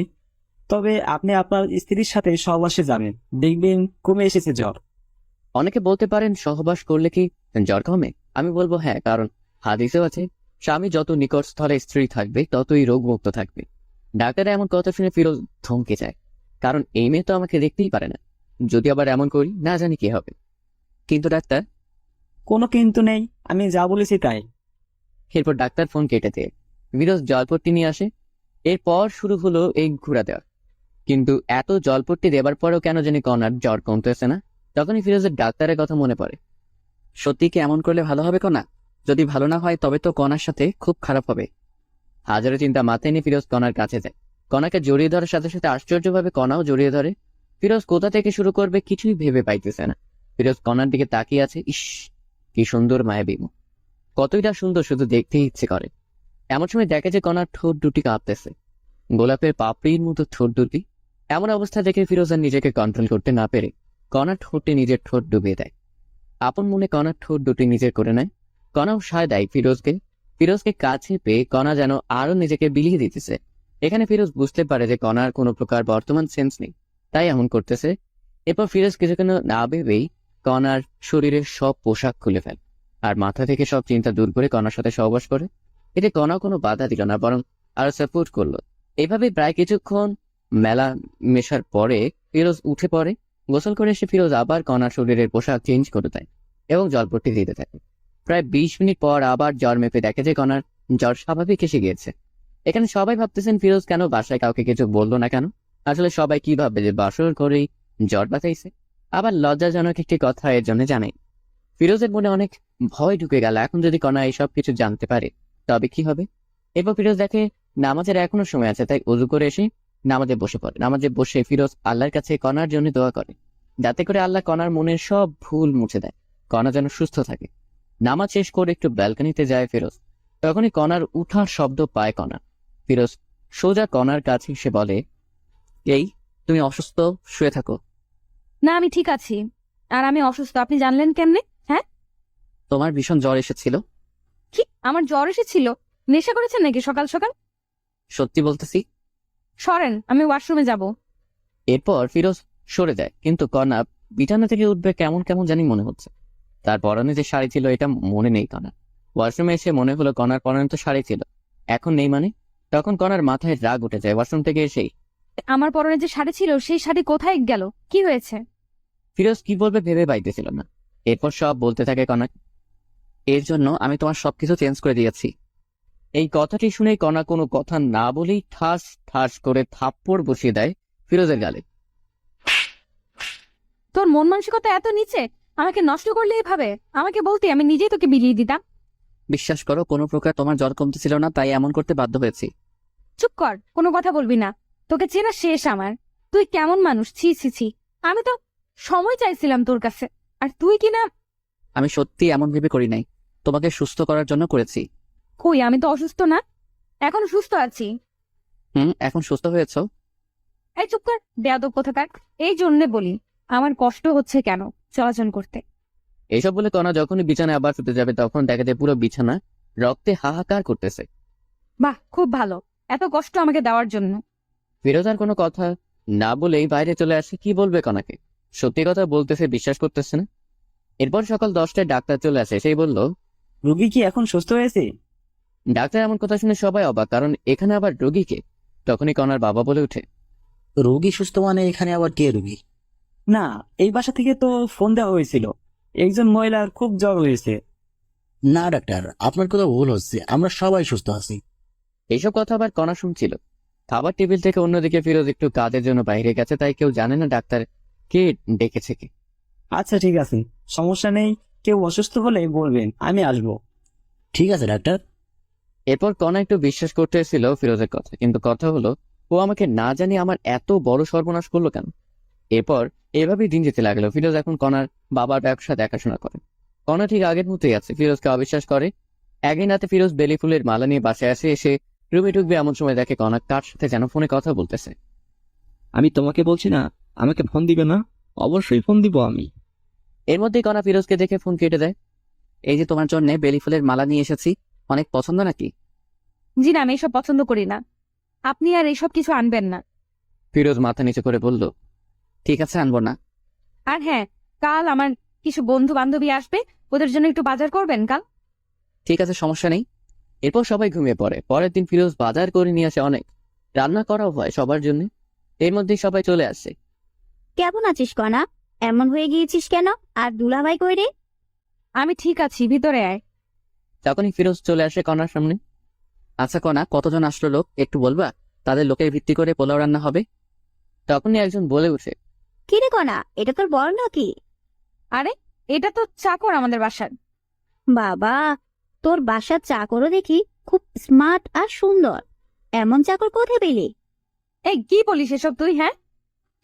তবে আপনি আপনার স্ত্রীর সাথে সহবাসে যাবেন, দেখবেন কমে এসেছে জ্বর। অনেকে বলতে পারেন সহবাস করলে কি জ্বর কমে? আমি বলবো হ্যাঁ, কারণ হাদিসেও আছে স্বামী যত নিকট স্থলে স্ত্রী থাকবে ততই রোগমুক্ত থাকবে। ডাক্তার এমন কথা শুনে ফিরোজ থমকে যায়, কারণ এই মেয়ে তো আমাকে দেখতেই পারে না। যদি আবার এমন করি না জানি কি হবে। কিন্তু ডাক্তার। কোনো কিন্তু নেই, আমি যা বলেছি তাই। এরপর ডাক্তার ফোন কেটে দিয়ে ফিরোজ জলপট্টি নিয়ে আসে। এরপর শুরু হলো এই ঘোরা দেওয়া। কিন্তু এত জলপট্টি দেবার পরেও কেন জানি কনার জ্বর কমতেছে না। তখনই ফিরোজের ডাক্তারের কথা মনে পড়ে। সত্যি কি এমন করলে ভালো হবে কনা? যদি ভালো না হয় তবে তো কনার সাথে খুব খারাপ হবে। হাজারো চিন্তা মাথায় নিয়ে ফিরোজ কনার কাছে যায়। কনাকে জড়িয়ে ধরার সাথে সাথে আশ্চর্যভাবে কনাও জড়িয়ে ধরে। ফিরোজ কোথা থেকে শুরু করবে কিছুই ভেবে পাইতেছে না। ফিরোজ কনার দিকে তাকিয়ে আছে। ইস, কি সুন্দর মায়াবী মুখ, কতইটা সুন্দর, শুধু দেখতেই ইচ্ছে করে। এমন সময় দেখে যে কনার ঠোঁট দুটি কাঁপতেছে, গোলাপের পাপড়ির মতো ঠোঁট দুটি। এমন অবস্থা দেখে ফিরোজ আর নিজেকে কন্ট্রোল করতে না পেরে কনার ঠোঁটে নিজের ঠোঁট ডুবিয়ে দেয়। আপন মনে কনার ঠোঁট দুটি নিজের করে নেয়। কনাও সায় দেয় ফিরোজকে। ফিরোজকে কাছে পেয়ে কনা যেন আরো নিজেকে বিলিয়ে দিতেছে। এখানে ফিরোজ বুঝতে পারে যে কনার কোনো প্রকার বর্তমান সেন্স নেই, তাই এমন করতেছে। এরপর ফিরোজ কিছুক্ষণ না ভেবেই কনার শরীরের সব পোশাক খুলে ফেলে আর মাথা থেকে সব চিন্তা দূর করে কনার সাথে সহবাস করে। এতে কনা কোনো বাধা দিল না, বরং আরো সাপোর্ট করলো। এইভাবে প্রায় কিছুক্ষণ মেলা মেশার পরে ফিরোজ উঠে পড়ে। গোসল করে এসে ফিরোজ আবার কনার শরীরের পোশাক চেঞ্জ করে দেয় এবং জলপট্টি দিতে থাকে। প্রায় 20 মিনিট পর আবার জ্বর মেপে দেখে যে কনার জ্বর স্বাভাবিক এসে গিয়েছে। এখানে সবাই ভাবতেছেন ফিরোজ কেন বাসায় কাউকে কিছু বললো না কেন। আসলে সবাই কি ভাববে যে বাসর করেই জ্বর বাঁচাইছে। আবার লজ্জাজনক একটি কথা এর জন্য জানে। ফিরোজের মনে অনেক ভয় ঢুকে গেল, এখন যদি কনা এইসব কিছু জানতে পারে তবে কি হবে। এরপর ফিরোজ দেখে নামাজের এখনো সময় আছে, তাই উজু করে এসে নামাজে বসে পড়ে। নামাজে বসে ফিরোজ আল্লাহর কাছে কনার জন্য দোয়া করে, যাতে করে আল্লাহ কনার মনের সব ভুল মুছে দেয়, কনা যেন সুস্থ থাকে। নামাজ শেষ করে একটু ব্যালকনিতে যায় ফিরোজ। তখনই কনার উঠার শব্দ পায় কনা। ফিরোজ সোজা কনার কাছে এসে বলে, এই তুমি অসুস্থ, শুয়ে থাকো। না, আমি ঠিক আছি। আর আমি অসুস্থ আপনি জানলেন কেমনে? হ্যাঁ, তোমার ভীষণ জ্বর এসেছিল। কি আমার জ্বর এসেছিল? নেশা করেছেন নাকি সকাল সকাল? সত্যি বলতেছি। সরেন, আমি ওয়াশরুমে যাব। এরপর ফিরোজ সরে যায়, কিন্তু কনা বিছানা থেকে উঠবে কেমন কেমন জানি মনে হচ্ছে। তার পরনে যে শাড়ি ছিল এটা মনে নেই কনা। ওয়াশরুমে এসে মনে হলো কনার পরনে তো শাড়ি ছিল, এখন নেই মানে। তখন কনার মাথায় রাগ উঠে যায়। ওয়াশরুম থেকে এসেই আমার পরনে যে শাড়ি ছিল সেই শাড়ি কোথায় গেল? কি হয়েছে? ফিরোজ কি বলবে ভেবে পাইতেছিল না। এরপর সব বলতে থাকে কনা, এর জন্য আমি তোমার সবকিছু চেঞ্জ করে দিয়েছি। এই কথাটি শুনেই কনা কোনো কথা না বলেই ঠাস ঠাস করে থাপ্পড় বসিয়ে দেয় ফিরোজের গালে। তোর মন মানসিকতা এত নিচে, আমাকে নষ্ট করলে এভাবে? আমাকে বলতে আমি নিজেই তোকে বিলিয়ে দিতাম। বিশ্বাস করো, কোনো প্রকার তোমার জ্বর কমতেছিল না, তাই এমন করতে বাধ্য হয়েছি। চুপ কর, কোনো কথা বলবি না। তোকে চেনা শেষ আমার। তুই কেমন মানুষ, ছি ছি ছি। আমি তো সময় চাইছিলাম তোর কাছে, আর তুই কিনা। আমি সত্যি এমন ভেবে করি নাই, তোমাকে সুস্থ করার জন্য করেছি। কই, আমি তো অসুস্থ না, এখন সুস্থ আছি। এখন সুস্থ হয়েছো। এই চুপ কর, বেয়াদব কোথাকার। এই জন্যে বলি আমার কষ্ট হচ্ছে কেন চলাচল করতে। এইসব বলে কনা যখনই বিছানায় আবার শুতে যাবে তখন দেখা যায় পুরো বিছানা রক্তে হাহাকার করতেছে। বাহ, খুব ভালো, এত কষ্ট আমাকে দেওয়ার জন্য। ফিরোজ আর কোনো কথা না বলেই বাইরে চলে আসে। কি বলবে কনাকে, সত্যি কথা বলতেছে, বিশ্বাস করতেছে না। এরপর সকাল 10টায় ডাক্তার চলে আসে। সেই বলল, রোগী কি এখন সুস্থ হয়েছে? ডাক্তার এমন কথা শুনে সবাই অবাক, কারণ এখানে আবার রোগীকে। তখনই কনার বাবা বলে ওঠে, রোগী সুস্থ মানে এখানে আবার কে রোগী? না, এই বাসা থেকে তো ফোন দেওয়া হয়েছিল, একজন মহিলার খুব জ্বর হয়েছে। না ডাক্তার, আপনার কথা ভুল হচ্ছে, আমরা সবাই সুস্থ আছি। এইসব কথা আবার কনা শুনছিল। খাবার টেবিল থেকে অন্যদিকে ফিরোজ একটু কাজের জন্য বাইরে গেছে, তাই কেউ জানে না ডাক্তার কে ডেকেছে কি। আচ্ছা ঠিক আছে, সমস্যা নেই, কেউ অসুস্থ হলে বলবেন, আমি আসবো। ঠিক আছে ডাক্তার। এরপর কনা একটু বিশ্বাস করতে এসেছিল ফিরোজের কথা, কিন্তু কথা হলো ও আমাকে না জানি আমার এত বড় সর্বনাশ করলো কেন। এরপর এভাবেই দিন যেতে লাগলো। ফিরোজ এখন কনার বাবার ব্যবসা দেখাশোনা করে। কনা ঠিক আগের মতোই আছে, ফিরোজকে অবিশ্বাস করে। একদিন রাতে ফিরোজ বেলি ফুলের মালা নিয়ে বাসায় আসে। এসে রুমে ঢুকবে এমন সময় দেখে কনা কার সাথে যেন ফোনে কথা বলতেছে। আমি তোমাকে বলছি না আমাকে ফোন দিবে না? অবশ্যই ফোন দিব আমি। এর মধ্যেই কনা ফিরোজকে দেখে ফোন কেটে দেয়। এই যে তোমার জন্য বেলি ফুলের মালা নিয়ে এসেছি, অনেক পছন্দ নাকি? জি না, আমি এসব পছন্দ করি না। আপনি আর এইসব কিছু আনবেন না। ফিরোজ মাথা নিচু করে বলল, ঠিক আছে, আনবো না। আর হ্যাঁ, কাল আমার কিছু বন্ধু বান্ধবী আসবে, ওদের জন্য একটু বাজার করবেন কাল। ঠিক আছে, সমস্যা নেই। এরপর সবাই ঘুমিয়ে পড়ে। পরের দিন ফিরোজ বাজার করে নিয়ে আসে অনেক, রান্না করাও হয় সবার জন্য। এর মধ্যেই সবাই চলে আসে। কেমন আছিস কণা? এমন হয়ে গিয়েছিস কেন? আর দুলাভাই কই রে? আমি ঠিক আছি, ভিতরে আয়। তখনই ফিরোজ চলে আসে কণার সামনে। আচ্ছা কণা, কতজন আসলো লোক একটু বলবা? তাদের লোকের ভিত্তি করে পোলাও রান্না হবে। তখনই একজন বলে উঠে, কি রে কণা, এটা তোর বড় নাকি? আরে, এটা তো চাকর আমাদের বাসার। বাবা, তোর বাসার চাকরও দেখি খুব স্মার্ট আর সুন্দর। এমন চাকর কোথায় পেলি? এই কি বলিস এসব তুই? হ্যাঁ,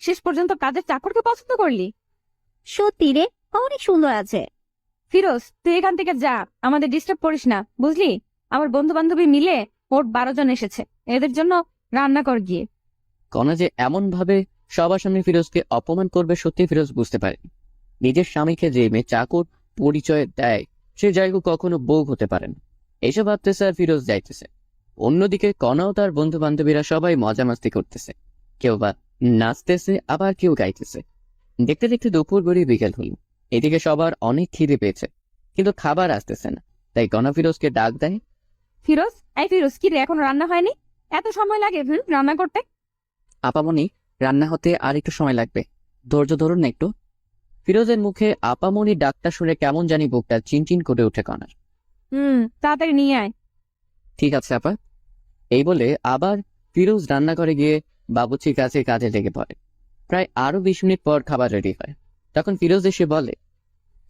শেষ পর্যন্ত কাজের চাকরকে পছন্দ করলি? সত্যি রে, অনেক সুন্দর আছে। ফিরোজ, তুই এখান থেকে যা, আমাদের ডিস্টার্ব করিস না, বুঝলি? আমার বন্ধু বান্ধবী মিলে মোট 12 জন এসেছে, এদের জন্য রান্না কর গিয়ে। কণা যে এমন ভাবে সবার সামনে ফিরোজকে অপমান করবে সত্যি ফিরোজ বুঝতে পারে। নিজের স্বামীকে যে মেয়ে চাকর পরিচয় দেয় সে জায়গা কখনো বউ হতে পারে না। এসব ভাবতেছে আর ফিরোজ যাইতেছে। অন্যদিকে কণাও তার বন্ধু বান্ধবীরা সবাই মজা মাস্তি করতেছে, কেউ বা নাচতেছে, আবার কেউ গাইতেছে। দেখতে দেখতে দুপুর গড়িয়ে বিকেল হল। এদিকে সবার অনেক খিদে পেয়েছে, কিন্তু খাবার আসতেছে না। তাই কণা ফিরোজকে ডাক দেয়। ফিরোজ, এই ফিরোজ, কি রে, এখনো রান্না হয়নি? এত সময় লাগে রান্না করতে? আপামনি, রান্না হতে আর একটু সময় লাগবে, ধৈর্য ধরুন না একটু। ফিরোজের মুখে আপামনি ডাকটা শুনে কেমন জানি বুকটা চিনচিন করে উঠে কণার। তাড়াতাড়ি নিয়ে আয়। ঠিক আছে আপা। এই বলে আবার ফিরোজ রান্নাঘরে গিয়ে বাবুর্চির কাছে কাজে লেগে পড়ে। প্রায় আরো 20 মিনিট পর খাবার রেডি হয়। তখন ফিরোজ এসে বলে,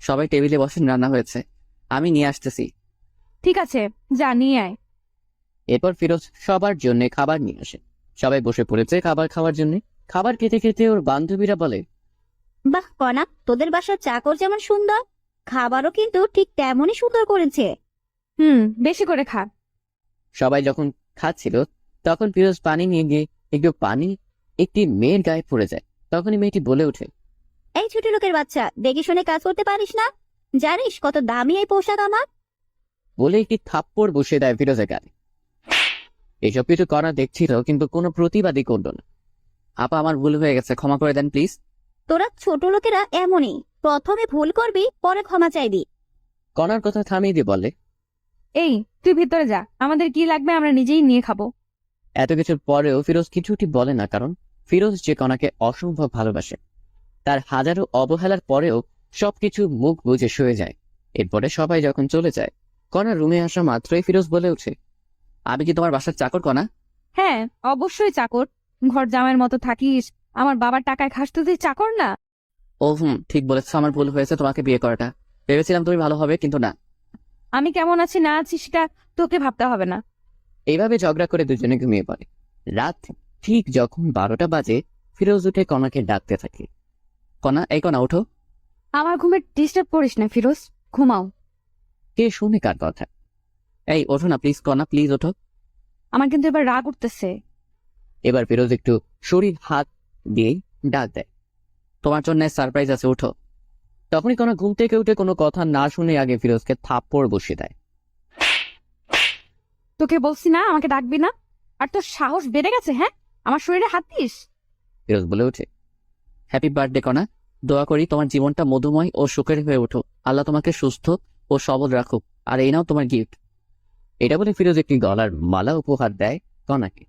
সবাই টেবিলে বসেন, রান্না হয়েছে, আমি নিয়ে আসতেছি। ঠিক আছে, যা নিয়ে আয়। এরপর ফিরোজ সবার জন্য খাবার নিয়ে আসে। সবাই বসে পড়েছে খাবার খাওয়ার জন্য। খাবার খেতে খেতে ওর বান্ধবীরা বলে, বাহ কণা, তোদের বাসার চাকর যেমন সুন্দর, খাবারও কিন্তু ঠিক তেমনই সুন্দর করেছে। বেশি করে খা। সবাই যখন খাচ্ছিল তখন ফিরোজ পানি নিয়ে গিয়ে একটু পানি একটি মেয়ের গায়ে পড়ে যায়। তখনই মেয়েটি বলে ওঠে, এই ছোট লোকের বাচ্চা, দেখে শুনে কাজ করতে পারিস না? জানিস কত দামি এই পোশাক আমার? বলে একটি থাপ্পড় বসিয়ে দেয় ফিরোজের গায়ে। এইসব কিছু করা দেখছিল কিন্তু কোনো প্রতিবাদই করল না। আপা, আমার ভুল হয়ে গেছে, ক্ষমা করে দেন প্লিজ। তোরা ছোট লোকেরা এমনই, প্রথমে ভুল করবি, পরে ক্ষমা চাইবি। কণার কথা থামিয়ে দিয়ে বলে, এই, তুই ভিতরে যা, আমাদের কি লাগবে আমরা নিজেই নিয়ে খাবো। এত কিছুর পরেও ফিরোজ কিছুটি বলে না, কারণ ফিরোজ যে কণাকে অসম্ভব ভালোবাসে। তার হাজারো অবহেলার পরেও সবকিছু মুখ বুজে সয়ে যায়। এরপরে সবাই যখন চলে যায়, কণার রুমে আসা মাত্রই ফিরোজ বলে ওঠে, আমি কি তোমার বাসার চাকর কণা? হ্যাঁ, অবশ্যই চাকর। ঘর জামাইয়ের মতো থাকিস, আমার বাবার টাকায় খাস, তুই চাকর না? ও ঠিক বলেছো, আমার ভুল হয়েছে তোমাকে বিয়ে করাটা। ভেবেছিলাম তুমি ভালো হবে, কিন্তু না। আমি কেমন আছি না আছি সেটা তোকে ভাবতে হবে না। এইভাবে ঝগড়া করে দুজনে ঘুমিয়ে পড়ে। রাত ঠিক যখন 12টা বাজে ফিরোজ উঠে কণাকে ডাকতে থাকে, কণা, এই কণা ওঠো। আমার ঘুমে ডিস্টার্ব করিস না ফিরোজ, ঘুমাও। কে শুনে কার কথা? এই ওঠো না প্লিজ কণা, প্লিজ ওঠো। আমার কিন্তু এবার রাগ উঠতেছে। এবার ফিরোজ একটু শরীর হাত দিয়ে ডাক দেয়, তোমার জন্য সারপ্রাইজ আছে, ওঠো। তখনই কণা ঘুম থেকে উঠে কোনো কথা না শুনে আগে ফিরোজকে থাপ্পড় বসিয়ে দেয়। তোকে বলছি না আমাকে ডাকবি না? আর তোর সাহস বেড়ে গেছে? হ্যাঁ, আমার শরীরে হাত দিস? ফিরোজ বলে ওঠে, হ্যাপি বার্থডে কণা, দোয়া করি তোমার জীবনটা মধুময় ও সুখের হয়ে ওঠো, আল্লাহ তোমাকে সুস্থ ও সবল রাখুক, আর এই নাও তোমার গিফট। এটা বলে ফিরোজ একটি গলার মালা উপহার দেয় কণাকে।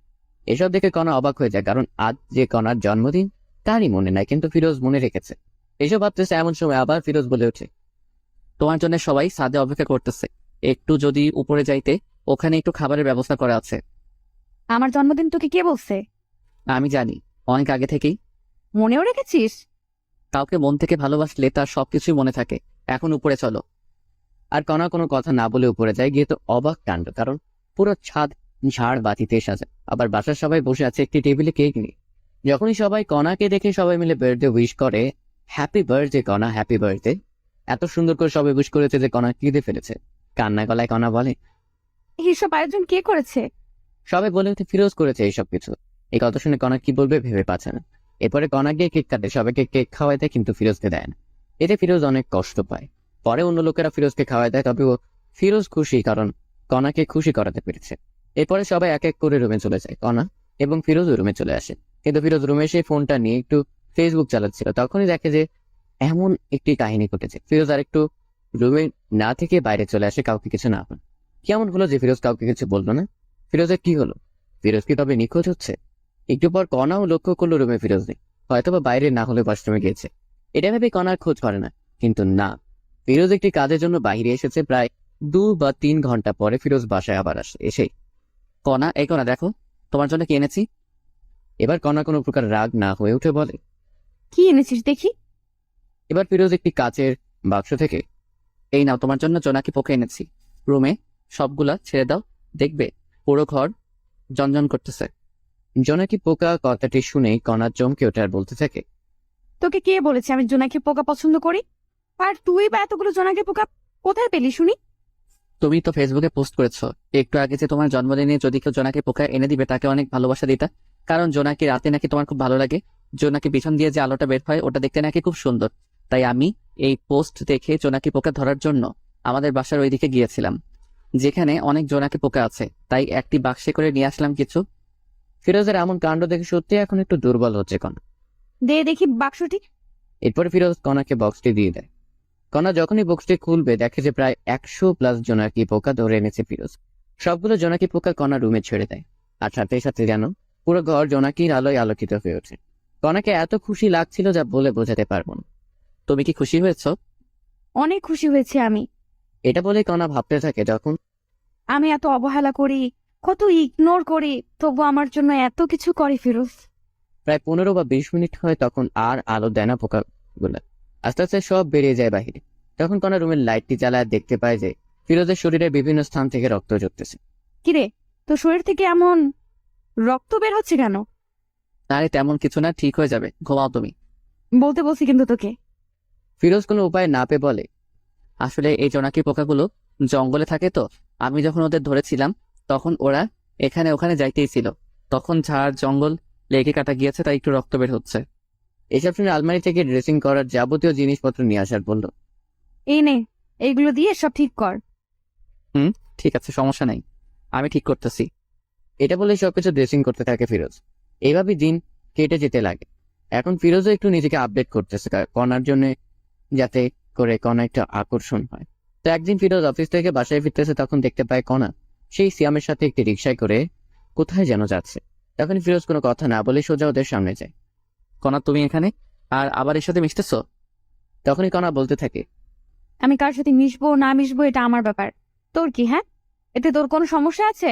এসব দেখে কণা অবাক হয়ে যায়, কারণ আজ যে কণার জন্মদিন তারই মনে নাই, কিন্তু ফিরোজ মনে রেখেছে। এসব ভাবতেছে এমন সময় আবার ফিরোজ বলে ওঠে, তোমার জন্য সবাই ছাদে অপেক্ষা করতেছে, একটু যদি উপরে যাইতে, ওখানে একটু খাবারের ব্যবস্থা করা আছে। আমার জন্মদিন তোকে কে বলছে? আমি জানি, অনেক আগে থেকেই। মনেও রেখেছিস? কাউকে মন থেকে ভালোবাসলে তার সবকিছুই মনে থাকে। এখন উপরে চলো। আর কণা কোনো কথা না বলে উপরে যায়। গিয়ে তো অবাক কাণ্ড, কারণ পুরো ছাদ ঝাড় বাতিতে সাজা, আবার বাসার সবাই বসে আছে একটি টেবিলে কেক নিয়ে। যখনই সবাই কণাকে দেখে সবাই মিলে বার্থডে উইশ করে, হ্যাপি বার্থডে কণা, হ্যাপি বার্থডে। এত সুন্দর করে সবাই উইশ করেছে যে কণা কেঁদে ফেলেছে। কান্না গলায় কণা বলে, এইসব আয়োজন কে করেছে? সবাই বলে উঠে ফিরোজ করেছে এইসব কিছু। এই কথা শুনে কণা কি বলবে ভেবে পাচ্ছে না। এরপরে কণা গিয়ে কেক কাটে, সবাইকে কেক খাওয়াই দেয়, কিন্তু ফিরোজকে দেয় না। এতে ফিরোজ অনেক কষ্ট পায়। পরে অন্য লোকেরা ফিরোজকে খাওয়াই দেয়, তবে ফিরোজ খুশি, কারণ কণাকে খুশি করাতে পেরেছে। এরপরে সবাই এক এক করে রুমে চলে যায়। কণা এবং ফিরোজ রুমে চলে আসে, কিন্তু ফিরোজ রুমে এসে ফোনটা নিয়ে একটু ফেসবুক চালাচ্ছিল। তখনই দেখে যে এমন একটি কাহিনী ঘটেছে। ফিরোজ আর একটু রুমে না থেকে বাইরে চলে আসে, কাউকে কিছু না বলে। কেমন হলো যে ফিরোজ কাউকে কিছু বললো না? ফিরোজের কি হলো? ফিরোজ কি তবে নিখোঁজ হচ্ছে? একটু পর কণাও লক্ষ্য করলো রুমে ফিরোজ নেই। হয়তোবা বাইরে না হলে ওয়াশরুমে গিয়েছে। এটা ভেবে কণার খোঁজ করে না, কিন্তু না, ফিরোজ একটি কাজের জন্য বাইরে এসেছে। প্রায় 2 বা 3 ঘন্টা পরে ফিরোজ বাসায় আবার আসে। এসেই কণা, এই কণা দেখো তোমার জন্য কি এনেছি। এবার কণা কোনো প্রকার রাগ না হয়ে উঠে বলে, কি এনেছিস দেখি? এবার ফিরোজ একটি কাচের বাক্স থেকে, এই নাও তোমার জন্য জোনাকি পোকা এনেছি, রুমে সবগুলা ছেড়ে দাও, দেখবে পুরো ঘর জনজন করতেছে। জোনাকি পোকা কথাটি শুনেই কণা চমকে ওঠে আর বলতে থাকে, তোকে কে বলেছে আমি জোনাকি পোকা পছন্দ করি? আর তুই বা এতগুলো জোনাকি পোকা কোথায় পেলি শুনি? তুমি তো ফেসবুকে পোস্ট করেছো একটু আগে যে তোমার জন্মদিনে যদি কেউ জোনাকি পোকা এনে দিবে তাকে অনেক ভালোবাসা দিতা, কারণ জোনাকি রাতে নাকি তোমার খুব ভালো লাগে। জোনাকি পিছন দিয়ে যে আলোটা বের হয় ওটা দেখতে নাকি খুব সুন্দর। তাই আমি এই পোস্ট দেখে জোনাকি পোকা ধরার জন্য আমাদের বাসার ওইদিকে গিয়েছিলাম, যেখানে অনেক জোনাকি পোকা আছে, তাই একটি বাক্সে করে নিয়ে আসলাম কিছু। ফিরোজের এমন কাণ্ড দেখে সত্যি এখন একটু দুর্বল হচ্ছে কণা। দে দেখি বাক্সটি। এরপরে ফিরোজ কণাকে বক্সটি দিয়ে দেয়। কণা যখনই বক্সটি খুলবে দেখে যে প্রায় 100+ জোনাকি পোকা ধরে এনেছে ফিরোজ। সবগুলো জোনাকি পোকা কণা রুমে ছেড়ে দেয়, আর সাথে সাথে যেন পুরো ঘর জোনাকির আলোয় আলোকিত হয়ে ওঠে। কণাকে এত খুশি লাগছিল যা বলে বোঝাতে পারবো না। তুমি কি খুশি হয়েছ? অনেক খুশি হয়েছে আমি। এটা বলে কণা ভাবতে থাকে, যখন আমি এত অবহেলা করি, কত ইগনোর করি, তবু আমার জন্য এত কিছু করে ফিরোজ। প্রায় 15 বা 20 মিনিট হয় তখন আর আলো দেয় না পোকাগুলো, আস্তে আস্তে সব বেরিয়ে যায় বাহিরে। তখন কণা রুমের লাইটটি জ্বালায় দেখতে পায় যে ফিরোজের শরীরের বিভিন্ন স্থান থেকে রক্ত ঝরতেছে। কিরে, তোর শরীর থেকে এমন রক্ত বের হচ্ছে কেন? আরে তেমন কিছু না, ঠিক হয়ে যাবে, ঘুমাও তুমি। বলতে বলছি কিন্তু তোকে। ফিরোজ কোনো উপায় না পেয়ে বলে, আসলে এই জোনাকি পোকাগুলো জঙ্গলে থাকে তো, আমি যখন ওদের ধরেছিলাম তখন ওরা এখানে ওখানে যাইতেই ছিল, তখন ঝাড় জঙ্গল লেগে কাটা গিয়েছে, তাই একটু রক্ত বের হচ্ছে। এসব শুনে আলমারি থেকে ড্রেসিং করার যাবতীয় জিনিসপত্র নিয়ে আসার বলল। এই নে, এইগুলো দিয়ে সব ঠিক কর। ঠিক আছে, সমস্যা নাই, আমি ঠিক করতেছি। এটা বলে সবকিছু ড্রেসিং করতে থাকে ফিরোজ। এইভাবে দিন কেটে যেতে লাগে। এখন ফিরোজও একটু নিজেকে আপডেট করতেছে কণার জন্য, যাতে করে কণা একটা আকর্ষণ হয়। তো একদিন ফিরোজ অফিস থেকে বাসায় ফিরতেছে, তখন দেখতে পায় কণা সেই সিয়ামের সাথে একটি রিকশায় করে কোথায় যেন যাচ্ছে। তখন ফিরোজ কোনো কথা না বলে সোজা ওদের সামনে যায়। কণা, তুমি এখানে আর আবার এর সাথে মিশতেছো? তখনই কণা বলতে থাকে, আমি কার সাথে মিশবো না মিশবো এটা আমার ব্যাপার, তোর কি? হ্যাঁ, এতে তোর কোনো সমস্যা আছে?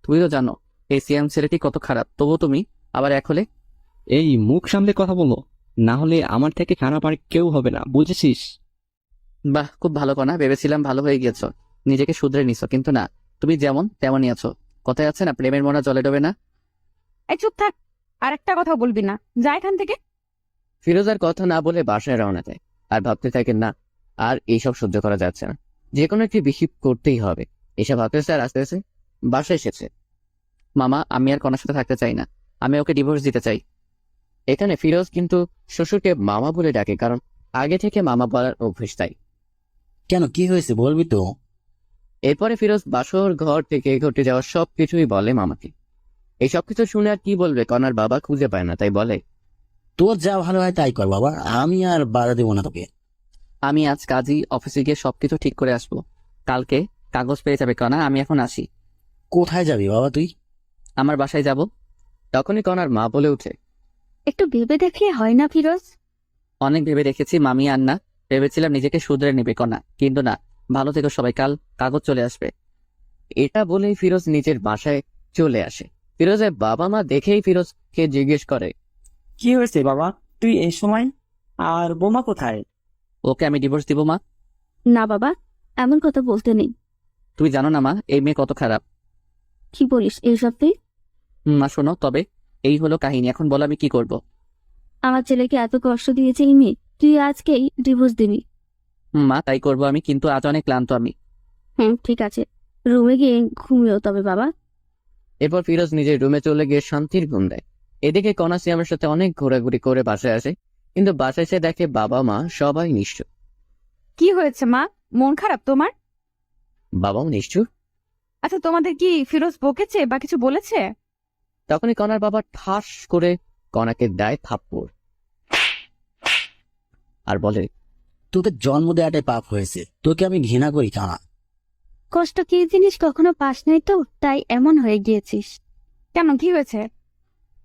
তুমি তো জানো এই সিয়াম ছেলেটি কত খারাপ, তবু তুমি আবার এক হলে। এই মুখ সামলে কথা বলো, না হলে আমার থেকে খারাপ আর কেউ হবে না, বুঝেছিস? বাহ, খুব ভালো কণা, ভেবেছিলাম ভালো হয়ে গিয়েছো, নিজেকে শুধরে নিছো, কিন্তু না, তুমি যেমন তেমনই আছো। কথায় আছে না, প্রেমের মোনা জলে ডোবে না। এই চুপ থাক, আর একটা কথা বলবি না, যা এখান থেকে। ফিরোজ আর কথা না বলে বাসায় রওনা দেয়, আর ভাবতে থাকে না, আর এইসব সহ্য করা যাচ্ছে না, যে কোনো একটি বিহিত করতেই হবে। এসব ভাবতেছে আর আস্তে আস্তে বাসায় এসেছে। মামা, আমি আর কণার সাথে থাকতে চাই না, আমি ওকে ডিভোর্স দিতে চাই। এখানে ফিরোজ কিন্তু শ্বশুরকে মামা বলে ডাকে, কারণ আগে থেকে মামা বলার অভ্যেস তাই। কেন, কি হয়েছে বলবি তো? এরপরে ফিরোজ বাসর ঘর থেকে ঘটে যাওয়া সবকিছুই বলে মামাকে। এই সবকিছু শুনে আর কি বলবে, কণার বাবা খুঁজে পায় না, তাই বলে, তোর যা ভালো হয় তাই কর বাবা, আমি আর বাধা দেবো না তোকে। আমি আজ কাজই অফিসে গিয়ে সবকিছু ঠিক করে আসবো, কালকে কাগজ পেয়ে যাবে কণা, আমি এখন আসি। কোথায় যাবি বাবা তুই? আমার বাসায় যাব। তখনই কণার মা বলে উঠে, একটু ভেবে দেখলে হয় না ফিরোজ? অনেক ভেবে রেখেছি মামি, আর না, ভেবেছিলাম নিজেকে শুধরে নেবে কণা, কিন্তু না, ভালো থেকো সবাই, কাল কাগজ চলে আসবে। এটা বলেই ফিরোজ নিজের বাসায় চলে আসে। ফিরোজের বাবা মা দেখেই ফিরোজকে জিজ্ঞেস করে, কি হয়েছে বাবা, তুই এই সময়? আর বোমা কোথায়? ওকে আমি ডিভোর্স দিব মা। না বাবা, এমন কথা বলতে নেই। তুমি জানো না মা, এই মেয়ে কত খারাপ। কি বলিস এইসব তুই? মা শোনো, তবে এই হলো কাহিনী, এখন বলো আমি কি করব। আমার ছেলেকে এত কষ্ট দিয়েছে এই মেয়ে, তুই আজকেই ডিভোর্স দিবি? মা তাই করব আমি, কিন্তু আজ অনেক ক্লান্ত আমি। ঠিক আছে, রুমে গিয়ে ঘুমিও তবে বাবা। এরপর ফিরোজ নিজের রুমে চলে গিয়ে শান্তির ঘুম দেয়। এদিকে কণা সিয়ামের সাথে অনেক ঘোরাঘুরি করে বাসায় আসে, কিন্তু বাসায় এসে দেখে বাবা মা সবাই নিশ্চুপ। কি হয়েছে মা, মন খারাপ তোমার? বাবাও নিশ্চুপ। আচ্ছা, তোমাদের কি ফিরোজ বকেছে বা কিছু বলেছে? তখনই কণার বাবা ঠাস করে কণাকে দেয় থাপ্পড় আর বলে, তোকে জন্ম দেওয়াটাই পাপ হয়েছে, তোকে আমি ঘৃণা করি কানা। কষ্ট কি জিনিস কখনো পাস নাই তো, তাই এমন হয়ে গিয়েছিস। কেন, কি হয়েছে?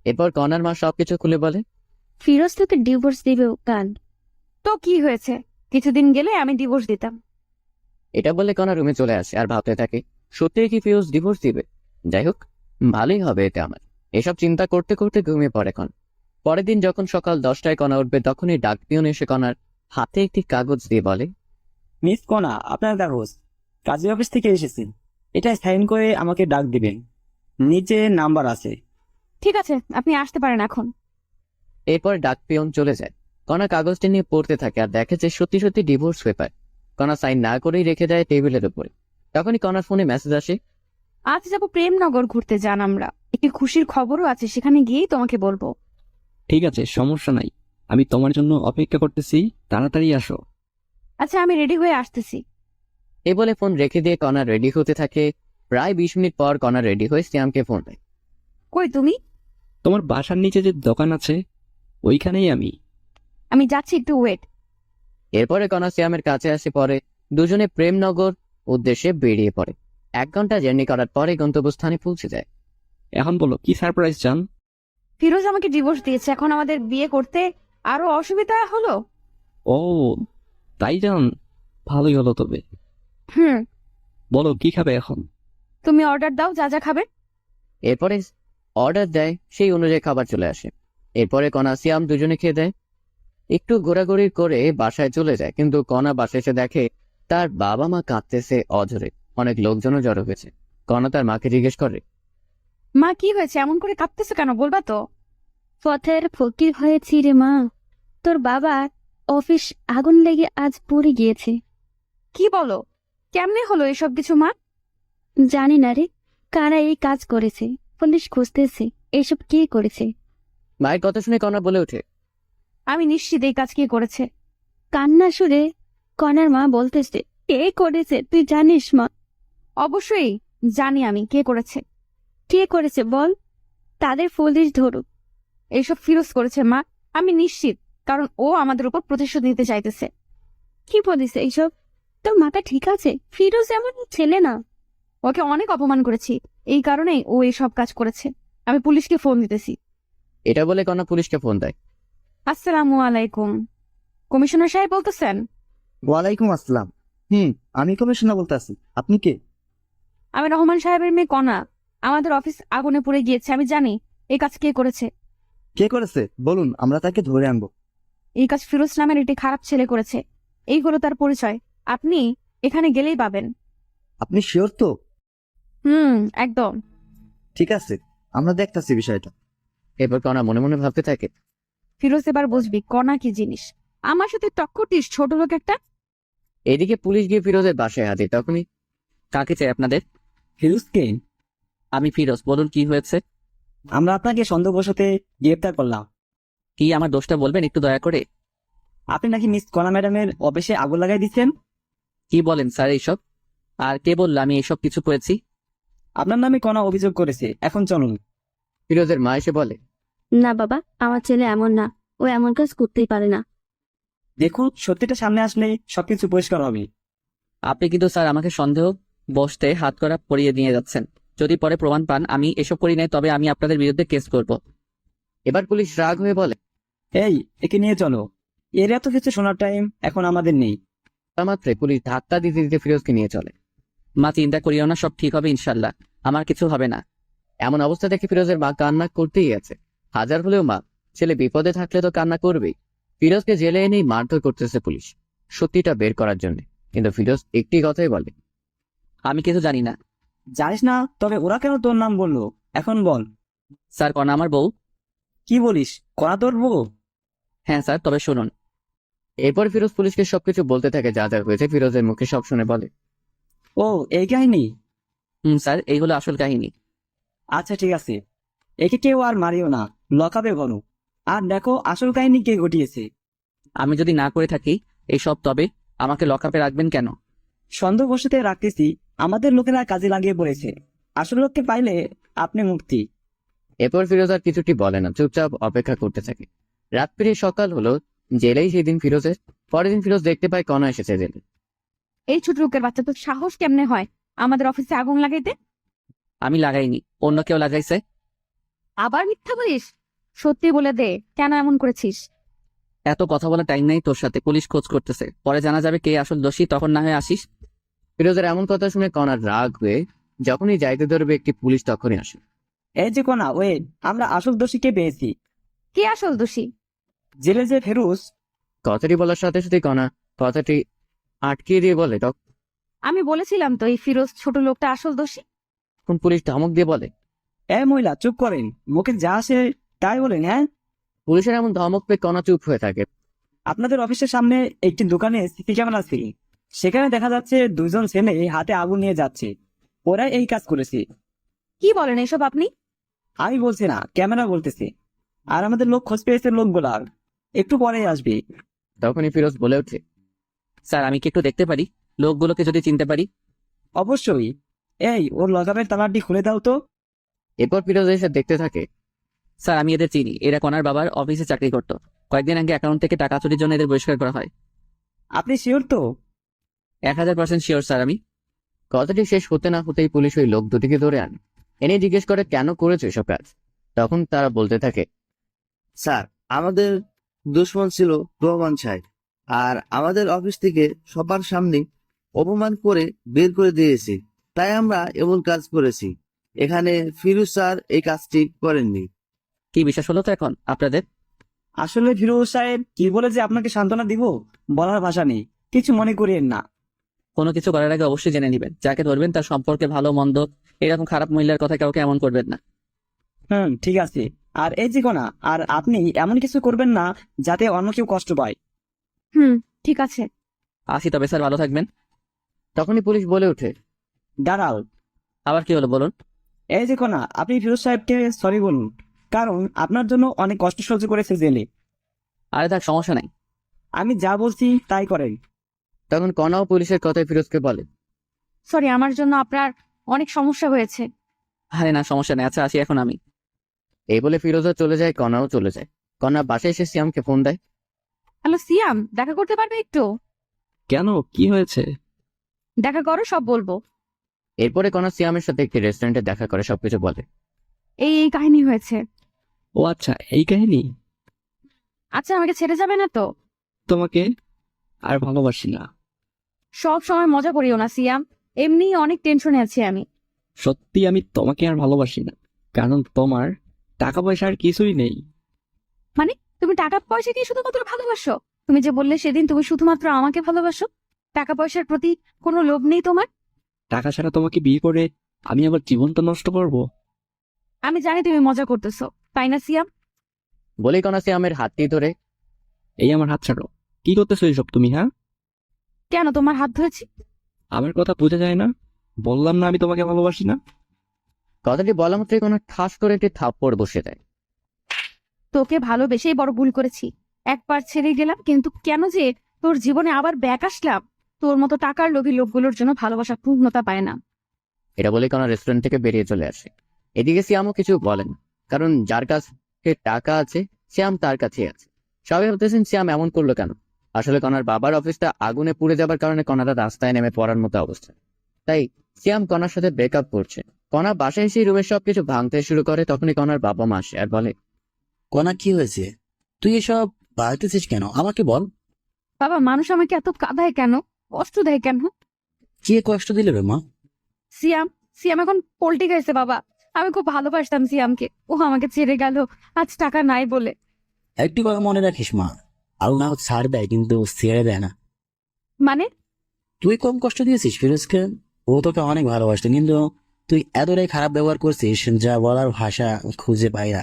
এরপর কণার মা সবকিছু খুলে বলে। ফিরোজ তোকে ডিভোর্স দিবে কাল। তো কি হয়েছে, কিছুদিন গেলে আমি ডিভোর্স দিতাম। এটা বলে কণা রুমে চলে আসে আর ভাবতে থাকে সত্যিই কি ফিরোজ ডিভোর্স দিবে। যাই হোক, ভালোই হবে এতে আমার। এসব চিন্তা করতে করতে ঘুমিয়ে পড়ে কণা। পরের দিন যখন সকাল 10টায় কণা উঠবে তখনই ডাক পিয়ন এসে কণার হাতে একটি কাগজ দিয়ে বলে, মিস কণা, আপনার কাগজ, কাজী অফিস থেকে এসেছি। এটা সাইন করে আমাকে ডাক দিবেন, নিচে নাম্বার আছে। ঠিক আছে, আপনি আসতে পারেন এখন। এরপর ডাক পিয়ন চলে যায়। কণা কাগজটি নিয়ে পড়তে থাকে আর দেখে যে সত্যি সত্যি ডিভোর্স পেপার। কণা সাইন না করেই রেখে দেয় টেবিলের উপরে। তখনই কণার ফোনে মেসেজ আসে, আজ যাবো প্রেমনগর ঘুরতে, যান আমরা। একটি খুশির খবরও আছে, সেখানে গিয়েই তোমাকে বলবো। ঠিক আছে, সমস্যা নাই, আমি তোমার জন্য অপেক্ষা করতেছি, তাড়াতাড়ি আসো। আচ্ছা, আমি রেডি হয়ে আসতেছি। এ বলে ফোন রেখে দিয়ে কণা রেডি হতে থাকে। প্রায় 20 মিনিট পর কণা রেডি হয়ে সিয়ামকে ফোন দেয়। কই তুমি? তোমার বাসার নিচে যে দোকান আছে ওইখানেই আমি। আমি যাচ্ছি, একটু ওয়েট। এরপরে কণা সিয়ামের কাছে আসে। পরে দুজনে প্রেমনগর উদ্দেশ্যে বেরিয়ে পড়ে। 1 ঘন্টা জার্নি করার পরে গন্তব্যস্থানে পৌঁছে যায়। এখন বলো কি সারপ্রাইজ চান? ফিরোজ আমাকে ডিভোর্স দিয়েছে, এখন আমাদের বিয়ে করতে আরো অসুবিধা হলো। ও তাই যান, ভালোই হলো তবে। হুম। বলো কি খাবে এখন? তুমি অর্ডার দাও, যা যা খাবে। এরপরে অর্ডার দেয়, সেই অনুযায়ী খাবার চলে আসে। এরপরে কণা সিয়াম দুজনে খেয়ে দেয়। একটু ঘোরাঘুরি করে বাসায় চলে যায়, কিন্তু কণা বাসায় এসে দেখে তার বাবা মা কাঁদতেছে অঝরে। অনেক লোকজনও জড়ো হয়েছে। কণা তার মাকে জিজ্ঞেস করে, মা কি হয়েছে, এমন করে কাঁদতেছো কেন, বলবা তো? পথের ফকির হয়েছি রে মা, তোর বাবার অফিস আগুন লেগে আজ পুড়ে গিয়েছে। কি বলো, কেমনে হলো এসব কিছু মা? জানি না রে, কারা এই কাজ করেছে, পুলিশ খুঁজতেছে এসব কে করেছে। মায়ের কথা শুনে কণা বলে ওঠে, আমি নিশ্চিত এই কাজ কে করেছে। কান্না সুরে কনার মা বলতেছে, কে করেছে তুই জানিস মা? অবশ্যই জানি আমি কে করেছে। কে করেছে বল, তাদের পুলিশ ধরুক। এইসব ফিরোজ করেছে মা, আমি নিশ্চিত, কারণ ও আমাদের উপর প্রতিশোধ নিতে চাইতেছে। কি বলিস এইসব? তোর মাথা ঠিক আছে? ফিরোজ এমন ছেলে না। ওকে অনেক অপমান করেছি, এই কারণেই ও এইসব কাজ করেছে। আমি পুলিশকে ফোন দিতেছি। এটা বলে কণা পুলিশকে ফোন দেয়। আসসালামু আলাইকুম, কমিশনার সাহেব বলতেছেন? ওয়ালাইকুম আসসালাম। আমি কমিশনার বলতেছি, আপনি কে? আমি রহমান সাহেবের মেয়ে কণা। আমাদের অফিস আগুনে পুড়ে গিয়েছে, আমি জানি এই কাজ কে করেছে। কে করেছে বলুন, আমরা তাকে ধরে আনবো। এই কাজ ফিরোজ নামের একটি খারাপ ছেলে করেছে। এই হলো তার পরিচয়, আপনি এখানে গেলেই পাবেন। আপনি শিওর তো? একদম। ঠিক আছে, আমরা দেখতাছি বিষয়টা। এরপর কণা মনে মনে ভাবতে থাকে, ফিরোজ এবার বুঝবি কণা কি জিনিস। আমার সাথে টক্করটিস ছোট লোক একটা। এদিকে পুলিশ গিয়ে ফিরোজের বাসায় হাজির। তখনই, কাকে চাই আপনাদের? ফিরোজকে আমি ফিরোজ, বলুন কি হয়েছে? আমরা আপনাকে সন্দেহবশতে গ্রেপ্তার করলাম। কি আমার দোষটা বলবেন একটু দয়া করে? আপনি নাকি মিস কণা ম্যাডামের অফিসে আগুন লাগাই দিচ্ছেন। কি বলেন স্যার এইসব? আর কে বললো আমি এইসব কিছু করেছি? আপনার নামে কণা অভিযোগ করেছে, এখন চলুন। ফিরোজের মা এসে বলে, না বাবা, আমার ছেলে এমন না, ও এমন কাজ করতেই পারে না। দেখুন, সত্যিটা সামনে আসলে সবকিছু পরিষ্কার হবে। আপনি কিন্তু স্যার আমাকে সন্দেহ বসতে হাত করা পরিয়ে নিয়ে যাচ্ছেন। যদি পরে প্রমাণ পান আমি এসব করি নাই, তবে আমি আপনাদের বিরুদ্ধে কেস করব। এবার পুলিশ রাগ হয়ে বলে, এই, একে নিয়ে চলো, এর এত কিছু শোনার টাইম এখন আমাদের নেই। মাত্র পুলিশ ধাক্কা দিতে দিতে ফিরোজকে নিয়ে চলে। মা চিন্তা করিও না, সব ঠিক হবে ইনশাল্লাহ, আমার কিছু হবে না। এমন অবস্থা দেখে ফিরোজের মা কান্না করতেই আছে। হাজার হলেও মা, ছেলে বিপদে থাকলে তো কান্না করবেই। ফিরোজকে জেলে এনেই মারধর করতেছে পুলিশ, সত্যিটা বের করার জন্য। কিন্তু ফিরোজ একটি কথাই বলে, আমি কিছু জানি না। জানিস না? তবে ওরা কেন তোর নাম বললো এখন বল। স্যার কণা আমার বউ। কি বলিস, কণা তোর বউ? হ্যাঁ স্যার, তবে শুনুন। এরপর ফিরোজ পুলিশকে সবকিছু বলতে থাকে, যা যা হয়েছে। ফিরোজের মুখে সব শুনে বলে, ও এই কাহিনী? স্যার এই হলো আসল কাহিনী। আচ্ছা ঠিক আছে, একে কেউ আর মারিও না, লকাবে বলো। আর দেখো আসল কাহিনী কে ঘটিয়েছে। আমি যদি না করে থাকি এইসব, তবে আমাকে লকআপে রাখবেন কেন? সন্দেহবশতে রাখতেছি, আমাদের লোকেরা কাজে লাগিয়ে পড়েছে। আসল লোককে পাইলে আপনি মুক্তি। এরপর ফিরোজ আর কিছুটি বলে না, চুপচাপ অপেক্ষা করতে থাকে। রাত পেরিয়ে সকাল হলো। জেলেই সেদিন ফিরোজের। পরের দিন ফিরোজ দেখতে পায় কণা এসেছে জেলে। এই ছোট লোকের বাচ্চা, তোর সাহস কেমনে হয় আমাদের অফিসে আগুন লাগাইতে? আমি লাগাইনি, অন্য কেউ লাগাইছে। আবার মিথ্যা বলিস? সত্যি বলে দে, কেন এমন করেছিস? এত কথা বলার টাইম নেই তোর সাথে, পুলিশ খোঁজ করতেছে, পরে জানা যাবে কে আসল দোষী, তখন না হয় আসিস। ফিরোজের এমন কথা শুনে কণার রাগ হয়ে যখনই যাইতে ধরবে একটি পুলিশ তখনই আসে। এই যে কোনা, ওয়েট, আমরা আসল দোষীকে পেয়েছি। কে আসল দোষী? জেলে যে ফেরুজ। কথাটি বলার সাথে সাথে কণা কথাটি আটকিয়ে দিয়ে বলে, আমি বলেছিলাম তো এই ফিরোজ ছোট লোকটা আসল দোষী। তখন পুলিশ ধমক দিয়ে বলে, এ মহিলা চুপ করেন, মুখে যা আসে তাই বলেন। হ্যাঁ, পুলিশের এমন ধমক পেয়ে কণা চুপ হয়ে থাকে। আপনাদের অফিসের সামনে একটি দোকানে সিসি ক্যামেরা ছিল, সেখানে দেখা যাচ্ছে দুইজন ছেলে হাতে আগুন নিয়ে যাচ্ছে। ওরা এই কাজ করেছে। কি বলেন এসব আপনি? আমি বলছি না, ক্যামেরা বলতেছে। আর আমাদের লোক খোঁজ পেয়েছে লোকগুলার, একটু পরেই আসবে। তখনই ফিরোজ বলে ওঠে, স্যার আমি কি একটু দেখতে পারি, লোকগুলোকে যদি চিনতে পারি? অবশ্যই। এই, ওর লগাবের তালাটি খুলে দাও তো। এরপর ফিরোজ এসে দেখতে থাকে, স্যার আমি এদের চিনি, এরা কণার বাবার অফিসে চাকরি করতো, কয়েকদিন আগে অ্যাকাউন্ট থেকে টাকা চুরির জন্য এদের বহিষ্কার করা হয়। আপনি শিওর তো? 1000% শিওর স্যার আমি। কথাটি শেষ হতে না হতেই পুলিশ ওই লোক দুটিকে ধরে আনে, এনে জিজ্ঞেস করে কেন করেছে এসব কাজ। তখন তারা বলতে থাকে, স্যার, আমাদের দুশ্মন ছিল রহমান সাহেব, আর আমাদের অফিস থেকে সবার সামনে অপমান করে বের করে দিয়েছি, তাই আমরা এমন কাজ করেছি। এখানে ফিরোজ স্যার এই কাজটি করেননি। কি বিশ্বাস হলো তো এখন আপনাদের? আসলে ফিরোজ সাহেব কি বলে যে আপনাকে সান্ত্বনা দিব, বলার ভাষা নেই। কিছু মনে করিয়েন না। কোনো কিছু করার আগে অবশ্যই জেনে নেবেন, যাকে ধরবেন তার সম্পর্কে ভালো মন্দ, এরকম খারাপ মহিলার কথা কাউকে এমন করবেন না। ঠিক আছে। আর এই যে কোনা, আর আপনি এমন কিছু করবেন না যাতে অন্য কেউ কষ্ট পায়। ঠিক আছে। আসি তবে স্যার, ভালো থাকবেন। তখনই পুলিশ বলে ওঠে, দাঁড়াও। আবার কি হলো বলুন? এই যে কোনা, আপনি ফিরোজ সাহেবকে সরি বলুন, কারণ আপনার জন্য অনেক কষ্ট সহ্য করেছে জেলে। আরে থাক, সমস্যা নাই। আমি যা বলছি তাই করেন। তখন কণাও পুলিশের কথায় ফিরোজকে বলে, সরি, আমার জন্য আপনার অনেক সমস্যা হয়েছে। আরে না, সমস্যা নেই, আচ্ছা আসি এখন আমি। এই বলে ফিরোজও চলে যায়, কণাও চলে যায়। কণা বাসায় এসে সিয়ামকে ফোন দেয়। হ্যালো সিয়াম, দেখা করতে পারবে একটু? কেন, কি হয়েছে? দেখা করো, সব বলবো। এরপরে কণা সিয়ামের সাথে একটি রেস্টুরেন্টে দেখা করে সবকিছু বলে। এই কাহিনী হয়েছে। ও আচ্ছা, এই কাহিনী। আচ্ছা, আমাকে ছেড়ে যাবে না তো? তোমাকে আর ভালোবাসি না। সব সময় মজা করিও না সিয়াম, এমনি অনেক টেনশনে আছি আমি। সত্যি আমি তোমাকে আর ভালোবাসি না, কারণ তোমার টাকা পয়সা আর কিছুই নেই। মানে তুমি টাকা পয়সাকে শুধুমাত্র ভালোবাসো? তুমি যে বললে সেদিন তুমি শুধুমাত্র আমাকে ভালোবাসো, টাকা পয়সার প্রতি কোনো লোভ নেই তোমার? টাকা ছাড়া তোমাকে বিয়ে করে আমি আবার জীবনটা নষ্ট করব? আমি জানি তুমি মজা করতেছো, তাই না সিয়াম? বলেই কণা সিয়ামের হাতটি ধরে, এই আমার হাত ছাড়ো। কি করতেছো এইসব তুমি? হ্যাঁ, কেন তোমার হাত ধরেছি? আমার কথা বোঝা যায় না? বললাম না আমি তোমাকে ভালোবাসি না। কথাটি বলা মাত্রই কণা ঠাস করে একটি থাপ্পড় বসে দেয়। তোকে ভালোবেসেই বড় ভুল করেছি, একবার ছেড়ে গেলাম, কিন্তু কেন যে তোর জীবনে আবার ব্যাক আসলাম? তোর মতো টাকার লোভী লোকগুলোর জন্য ভালোবাসা পূর্ণতা পায় না। এটা বলে কণা রেস্টুরেন্ট থেকে বেরিয়ে চলে আসে। এদিকে সিয়ামও কিছু বলেন, কারণ যার কাছে টাকা আছে সিয়াম তার কাছেই আছে। সবাই ভাবতেছেন সিয়াম এমন করলো কেন। আসলে কণার বাবার অফিসটা আগুনে পুড়ে যাবার কারণে কণারা রাস্তায় নেমে পড়ার মতো অবস্থা, তাই সিয়াম কণার সাথে ব্রেকআপ করছে। কণা বাসায় এসে রুমের সবকিছু ভাঙতে শুরু করে। তখনই কণার বাবা মা আসে আর বলে, কোনা কি হয়েছে? তুই এসব বাড়তেছিস কেন? আমাকে বল। বাবা, মানুষ আমাকে এত কাঁদায় কেন, কষ্ট দেয় কেন? কে কষ্ট দিলে রে মা? সিয়াম সিয়াম এখন পল্টি খাইছে বাবা। আমি খুব ভালোবাসতাম সিয়ামকে, ও আমাকে ছেড়ে গেল আজ টাকা নাই বলে। একটি কথা মনে রাখিস মা, আল্লাহ ছাড় দেয় কিন্তু ছেড়ে দেয় না। মানে? তুই কম কষ্ট দিয়েছিস ফিরোজকে, ও তোকে অনেক ভালোবাসতো, কিন্তু তুই এতটাই খারাপ ব্যবহার করছিস যা বলার ভাষা খুঁজে পাই না।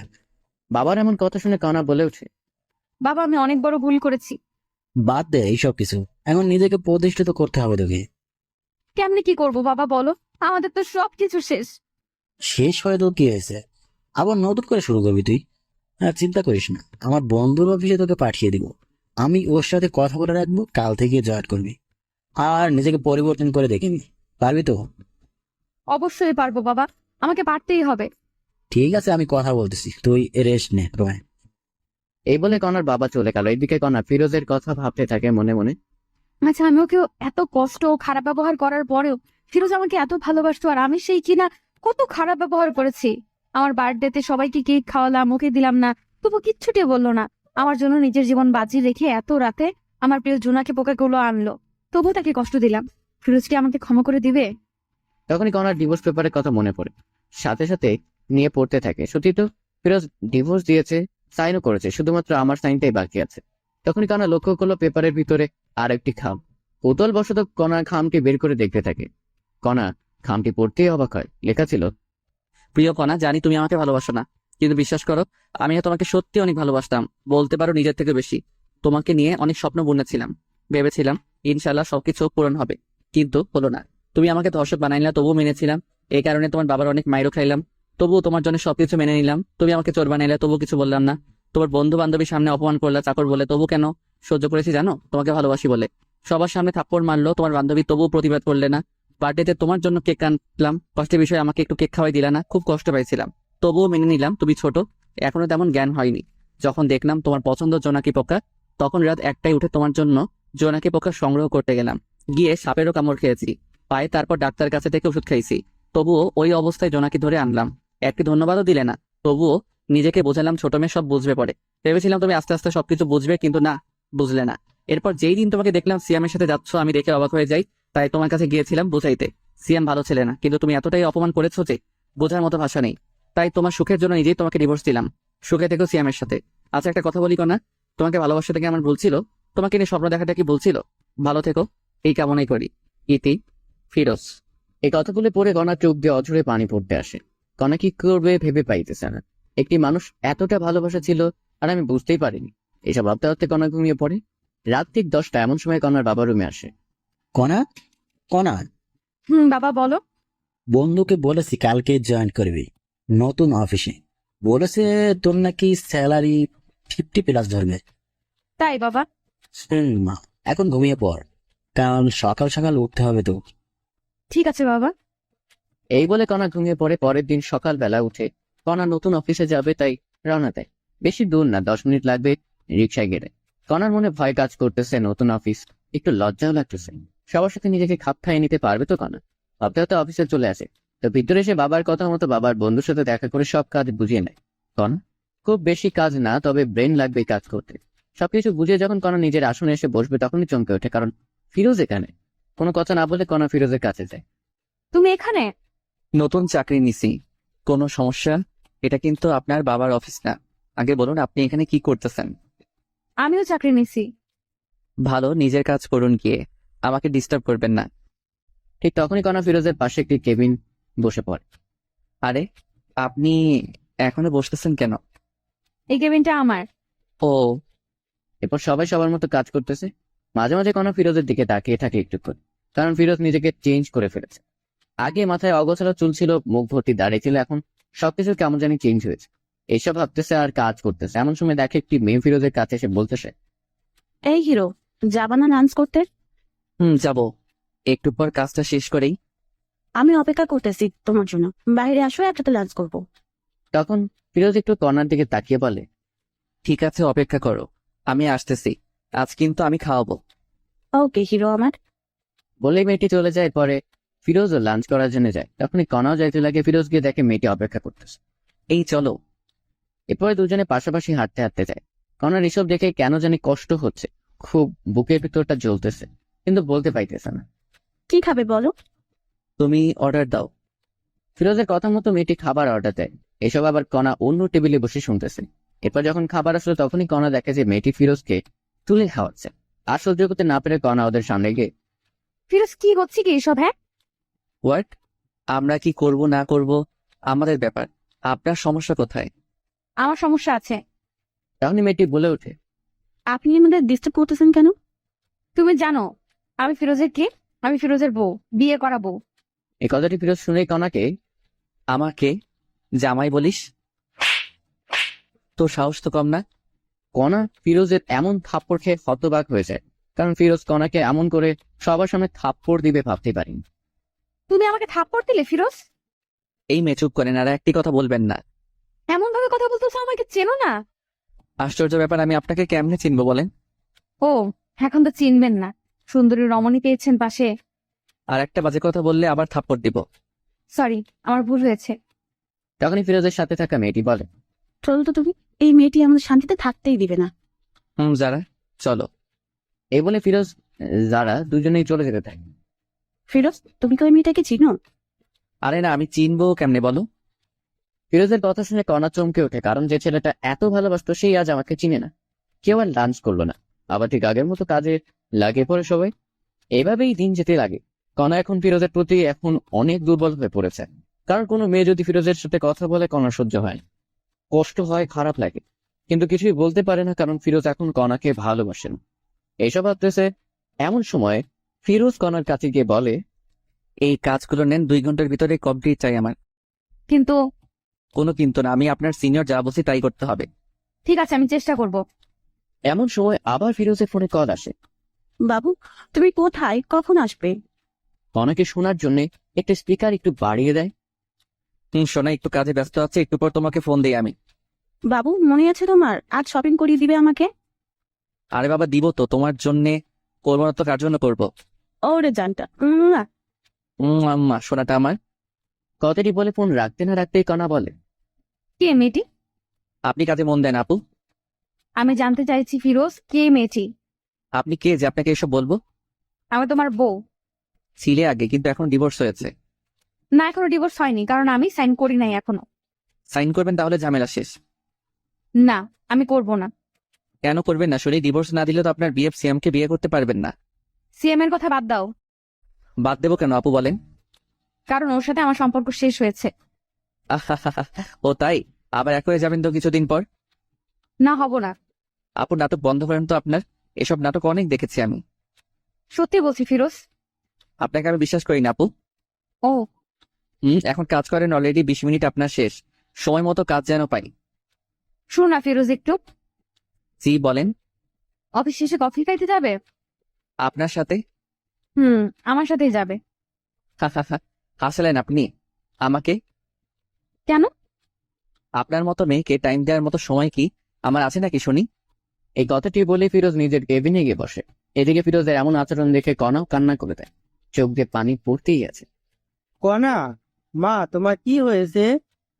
বাবার এমন কথা শুনে কণা বলে ওঠে, বাবা, আমি অনেক বড় ভুল করেছি। বাদ দে এইসব কিছু, এখন নিজেকে প্রতিষ্ঠিত করতে হবে তোকে। কেমনে কি করব বাবা বলো, আমাদের তো সবকিছু শেষ। শেষ হয়ে তো কি হয়েছে, আবার নতুন করে শুরু করবি তুই। আর চিন্তা করিস না, আমার বন্ধুর অফিসে তোকে পাঠিয়ে দিব, আমি ওর সাথে কথা বলে রাখবো, কাল থেকে জয়েন করবি। আর নিজেকে পরিবর্তন করে দেখিবি, পারবি তো? অবশ্যই পারবো বাবা, আমাকে পারতেই হবে। ঠিক আছে, আমি কথা বলতেছি, তুই রেস্ট নে রোয়। এই বলে কণার বাবা চলে গেল। এদিকে কণা ফিরোজের কথা ভাবতে থাকে মনে মনে। আচ্ছা, আমি ওকে এত কষ্ট ও খারাপ ব্যবহার করার পরেও ফিরোজ আমাকে এত ভালোবাসতো, আর আমি সেই কিনা কত খারাপ ব্যবহার করেছি। আমার বার্থডেতে সবাইকে কেক খাওয়ালাম, ওকে দিলাম না। তবু কিচ্ছুটি বললো না। আমার জন্য নিজের জীবন বাজি রেখে এত রাতে আমার প্রিয় জোনাকি পোকাগুলো আনলো, তবু তাকে কষ্ট দিলাম। ফিরোজ কি আমাকে ক্ষমা করে দিবে? তখনই কনার ডিভোর্স পেপারের কথা মনে পড়ে, সাথে সাথে নিয়ে পড়তে থাকে। সত্যি তো, ফিরোজ ডিভোর্স দিয়েছে, সাইনও করেছে, শুধুমাত্র আমার সাইনটাই বাকি আছে। তখনই কনা লক্ষ্য করলো পেপারের ভিতরে আর একটি খাম। কৌতূহল বশত কণা খামটি বের করে দেখতে থাকে। কণা খামটি পড়তেই অবাক হয়। লেখা ছিল, প্রিয় কণা, জানি তুমি আমাকে ভালোবাসো না, কিন্তু বিশ্বাস করো, আমি তোমাকে সত্যি অনেক ভালোবাসতাম, বলতে পারো নিজের থেকে বেশি। তোমাকে নিয়ে অনেক স্বপ্ন বুনেছিলাম, ভেবেছিলাম ইনশাল্লাহ সবকিছু পূরণ হবে, কিন্তু হলো না। তুমি আমাকে ধর্ষক বানাইলা, তবুও মেনেছিলাম। এই কারণে তোমার বাবার অনেক মাইরও খাইলাম, তবুও তোমার জন্য সবকিছু মেনে নিলাম। তুমি আমাকে চোর বানাইলা, তবুও কিছু বললাম না। তোমার বন্ধু বান্ধবীর সামনে অপমান করলা চাকর বলে, তবু কেন সহ্য করেছি জানো? তোমাকে ভালোবাসি বলে। সবার সামনে থাপ্পড় মারলো তোমার বান্ধবী, তবুও প্রতিবাদ করলে না। বার্থডেতে তোমার জন্য কেক আনলাম, কষ্টের বিষয় আমাকে একটু কেক খাওয়াই দিলা না, খুব কষ্ট পাইছিলাম, তবুও মেনে নিলাম। তুমি ছোট, এখনো তেমন জ্ঞান হয়নি। যখন দেখলাম তোমার পছন্দ জোনাকি পোকা, তখন রাত 1টায় উঠে তোমার জন্য জোনাকি পোকা সংগ্রহ করতে গেলাম। গিয়ে সাপেরও কামড় খেয়েছি পায়ে, তারপর ডাক্তার কাছে থেকে ওষুধ খাইছি, তবুও ওই অবস্থায় জোনাকি ধরে আনলাম। একটি ধন্যবাদও দিলে না, তবুও নিজেকে বোঝালাম ছোট মেয়ে সব বুঝবে পরে। ভেবেছিলাম তুমি আস্তে আস্তে সবকিছু বুঝবে, কিন্তু না, বুঝলে না। এরপর যেই দিন তোমাকে দেখলাম সিয়ামের সাথে যাচ্ছ, আমি দেখে অবাক হয়ে যাই, তাই তোমার কাছে গিয়েছিলাম বুঝাইতে। সিয়াম ভালো ছেলে না, কিন্তু তুমি এতটাই অপমান করেছো যে বোঝার মতো ভাষা নেই। তাই তোমার সুখের জন্য নিজেই তোমাকে ডিভোর্স দিলাম। সুখে থেকো সিয়ামের সাথে। আচ্ছা, একটা কথা বলি কনা, তোমাকে ভালোবাসা থেকে আমার ভুল ছিল, তোমাকে নিয়ে স্বপ্ন দেখাটা কি ভুল ছিল? ভালো থেকো, এই কামনাই করি। ইতি, ফিরোজ। এই কথাগুলো পড়ে কণার চোখ দিয়ে অঝরে পানি পড়তে আসে। কণা কি করবে ভেবে পাইতেছে না। একটি মানুষ এতটা ভালোবাসা ছিল আর আমি বুঝতেই পারিনি। এসব ভাবতে ভাবতে কণা ঘুমিয়ে পড়ে। রাত ঠিক 10টা এমন সময় কণার বাবা রুমে আসে। কণা, কণা, বাবা বলো। বন্ধুকে বলেছি কালকে জয়েন করবি নতুন অফিসে। বলেছে তোর নাকি স্যালারি 50+ ধরবে। তাই বাবা? মা, এখন ঘুমিয়ে পড়, কারণ সকাল সকাল উঠতে হবে তো। ঠিক আছে বাবা। এই বলে কণা ঘুমিয়ে পড়ে। পরের দিন সকালবেলা উঠে কণা নতুন অফিসে যাবে, তাই রওনা দেয়। বেশি দূর না, 10 মিনিট লাগবে রিক্সায় গেলে। কণার মনে ভয় কাজ করতেছে, নতুন অফিস, একটু লজ্জাও লাগতেছে। সবার সাথে নিজেকে খাপ খাইয়ে নিতে পারবে তো কণা? ভাবতে ভাবতে অফিসে চলে আসে। তো ভিতরে এসে বাবার কথা মতো বাবার বন্ধুর সাথে দেখা করে সব কাজ বুঝিয়ে নেয় কণা। খুব বেশি কাজ না, তবে ব্রেন লাগবে এই কাজ করতে। সবকিছু বুঝিয়ে যখন কণা নিজের আসনে এসে বসবে, তখনই চমকে ওঠে, কারণ ফিরোজ এখানে। কোনো কথা না বলে কণা ফিরোজের কাছে যায়। তুমি এখানে? নতুন চাকরি নিছি, কোনো সমস্যা? এটা কিন্তু আপনার বাবার অফিস না। আগে বলুন, আপনি এখানে কি করতেছেন? আমিও চাকরি নিছি। ভালো, নিজের কাজ করুন গিয়ে, আমাকে ডিস্টার্ব করবেন না। ঠিক তখনই কণা ফিরোজের পাশে একটি কেবিন বসে পড়ে। আরে, আপনি এখনো বসতেছেন কেন? এই কেবিনটা আমার। ও, এরপর সবাই সবার মতো কাজ করতেছে। মাঝে মাঝে কণা ফিরোজের দিকে তাকিয়ে থাকে একটু করে, কারণ ফিরোজ নিজেকে চেঞ্জ করে ফেলেছে। আগে মাথায় অগোছালো চুল ছিল, মুখ ভর্তি দাঁড়িয়ে ছিল, এখন সবকিছু কেমন জানি চেঞ্জ হয়েছে। এইসব ভাবতেছে আর কাজ করতেছে, এমন সময় দেখে একটি মেয়ে ফিরোজের কাছে এসে বলতেছে, এই হিরো, যাবা না লাঞ্চ করতে? যাব, একটু পর কাজটা শেষ করেই। আমি অপেক্ষা করতেছি তোমার জন্য, বাইরে আসো, একসাথে লাঞ্চ করবো। তখন ফিরোজ একটু কণার দিকে তাকিয়ে বলে, ঠিক আছে, অপেক্ষা করো, আমি আসতেছি। আজ কিন্তু আমি খাওয়াবো। ওকে হিরো আমার। বলেই মেয়েটি চলে যায়। পরে ফিরোজও লাঞ্চ করার জন্য যায়। তখনই কণাও যাইতে লাগে। ফিরোজ গিয়ে দেখে মেয়েটি অপেক্ষা করতেছে। এই চলো। এরপরে দুজনে পাশাপাশি হাঁটতে হাঁটতে যায়। কণার এসব দেখে কেন জানি কষ্ট হচ্ছে, খুব বুকের ভিতরটা জ্বলতেছে, কিন্তু বলতে পাইতেছে না। কি খাবে বলো? তুমি অর্ডার দাও। ফিরোজের কথা মতো মেয়েটি খাবার অর্ডার দেয়। এসব আবার কণা অন্য টেবিলে বসে শুনতেছে। এরপর যখন খাবার আসলো, তখনই কণা দেখে যে মেয়েটি ফিরোজকে তুলে খাওয়াচ্ছে। আর সহ্য করতে না পেরে কণা ওদের সামনে গিয়ে, ফিরোজ কি হচ্ছে কি এসব? হ্যাঁ, হোয়াট? আমরা কি করব না করব আমাদের ব্যাপার, আপনার সমস্যা কোথায়? আমার সমস্যা আছে। তখনই মেয়েটি বলে ওঠে, আপনি আমাদের ডিস্টার্ব করতেছেন কেন? তুমি জানো আমি ফিরোজের কে? আমি ফিরোজের বউ, বিয়ে করা বউ। এই কথাটি ফিরোজ শুনে কণাকে, আমাকে জামাই বলিস? তোর সাহস তো কম না। কণা ফিরোজের এমন থাপ্পড় খেয়ে হতবাক হয়ে যায়, কারণ ফিরোজ কণাকে এমন করে সবার সামনে থাপ্পড় দিবে ভাবতে পারিনি। তুমি আমাকে থাপ্পড় দিলে ফিরোজ? এই মেয়ে চুপ করেন, আর একটি কথা বলবেন না। এমন ভাবে কথা বলতেছো, আমাকে চেনো না? আশ্চর্য ব্যাপার, আমি আপনাকে কেমনে চিনবো বলেন? ও, এখন তো চিনবেন না, সুন্দরী রমণী পেয়েছেন পাশে। আর একটা বাজে কথা বললে আবার থাপ্পড় দিব। সরি, আমার ভুল হয়েছে। তখনই ফিরোজের সাথে থাকা মেয়েটি বলে, চলো তো তুমি, এই মেয়েটি আমাদের শান্তিতে থাকতেই দিবে না। যারা চলো। এই বলে ফিরোজ যারা দুজনেই চলে যেতে থাকে। ফিরোজ, তুমি কি ওই মেয়েটাকে চিনো? আরে না, আমি চিনবো কেমনে বলো? ফিরোজের কথা শুনে কণা চমকে ওঠে, কারণ যে ছেলেটা এত ভালোবাসতো সেই আজ আমাকে চিনে না। কেউ আর লাঞ্চ করলো না, আবার ঠিক আগের মতো কাজে লাগে পড়ে সবাই। এভাবেই দিন যেতে লাগে। কণা এখন ফিরোজের প্রতি এখন অনেক দুর্বল হয়ে পড়েছে। কারণ কোনো মেয়ে যদি ফিরোজের সাথে কথা বলে কণা সহ্য হয় না। কষ্ট হয়, খারাপ লাগে, কিন্তু কিছুই বলতে পারে না, কারণ ফিরোজ এখন কণাকে ভালোবাসেন। এইসব ভাবতেছে এমন সময় ফিরোজ কণার কাছে গিয়ে বলে, এই কাজগুলো নেন, 2 ঘন্টার ভিতরে কমপ্লিট চাই আমার। কিন্তু কোনো কিন্তু না, আমি আপনার সিনিয়র যা বলছি তাই করতে হবে। ঠিক আছে, আমি চেষ্টা করব। এমন সময় আবার ফিরোজের ফোনে কল আসে। বাবু, তুমি কোথায়, কখন আসবে? কণাকে শোনার জন্য একটা স্পিকার একটু বাড়িয়ে দেয়। শোনা, একটু কাজে ব্যস্ত আছে, একটু পর তোমাকে ফোন দিই আমি। বাবু, মনে আছে তোমার আজ শপিং করিয়ে দিবে আমাকে? আরে বাবা, দিব তো, তোমার জন্যে করবো না তো কার জন্য করবো? ওরে জানটা। আম্মা সোনাটা আমার। কথাটি বলে ফোন রাখতে না রাখতেই কণা বলে, কে মেয়েটি? আপনি কাজে মন দেন আপু। আমি জানতে চাইছি ফিরোজ, কে মেয়েটি? আপনি কে যে আপনাকে এসব বলবো? আমি তোমার বউ। ছিলে আগে, কিন্তু এখন ডিভোর্স হয়েছে। না, এখনো ডিভোর্স হয়নি, কারণ আমি সাইন করি নাই এখনো। সাইন করবেন তাহলে ঝামেলা শেষ। না, আমি করব না। কেন করবেন না? আসলে ডিভোর্স না দিলে তো আপনার বিএফ সিএম কে বিয়ে করতে পারবেন না। সিএম এর কথা বাদ দাও। বাদ দেবো কেন আপু বলেন? কারণ ওর সাথে আমার সম্পর্ক শেষ হয়েছে। আহাহাহা, ও তাই? আবার এক হয়ে যাবেন তো কিছুদিন পর। না, হব না। আপু নাটক বন্ধ করেন তো আপনার। এসব নাটক অনেক দেখেছি আমি। সত্যি বলছি ফিরোজ। আপনাকে আমি বিশ্বাস করি না আপু। ও, এখন কাজ করেন, অলরেডি 20 মিনিট আপনার শেষ। সময় মতো কাজ যেন পাই। শুনো না ফিরোজ, একটু জি বলেন। অফিস শেষে কফি খাইতে যাবে? আপনার সাথে? আমার সাথেই যাবে। হাসলেন আপনি আমাকে? কেন? আপনার মতো মেয়েকে টাইম দেওয়ার মতো সময় কি আমার আছে নাকি শুনি? এই কথাটি বলে ফিরোজ নিজের কেবিনে গিয়ে বসে। এদিকে ফিরোজের এমন আচরণ দেখে কণাও কান্না করে দেয়। চোখ দিয়ে পানি পড়তেই আছে। কণা, মা তোমার কি হয়েছে?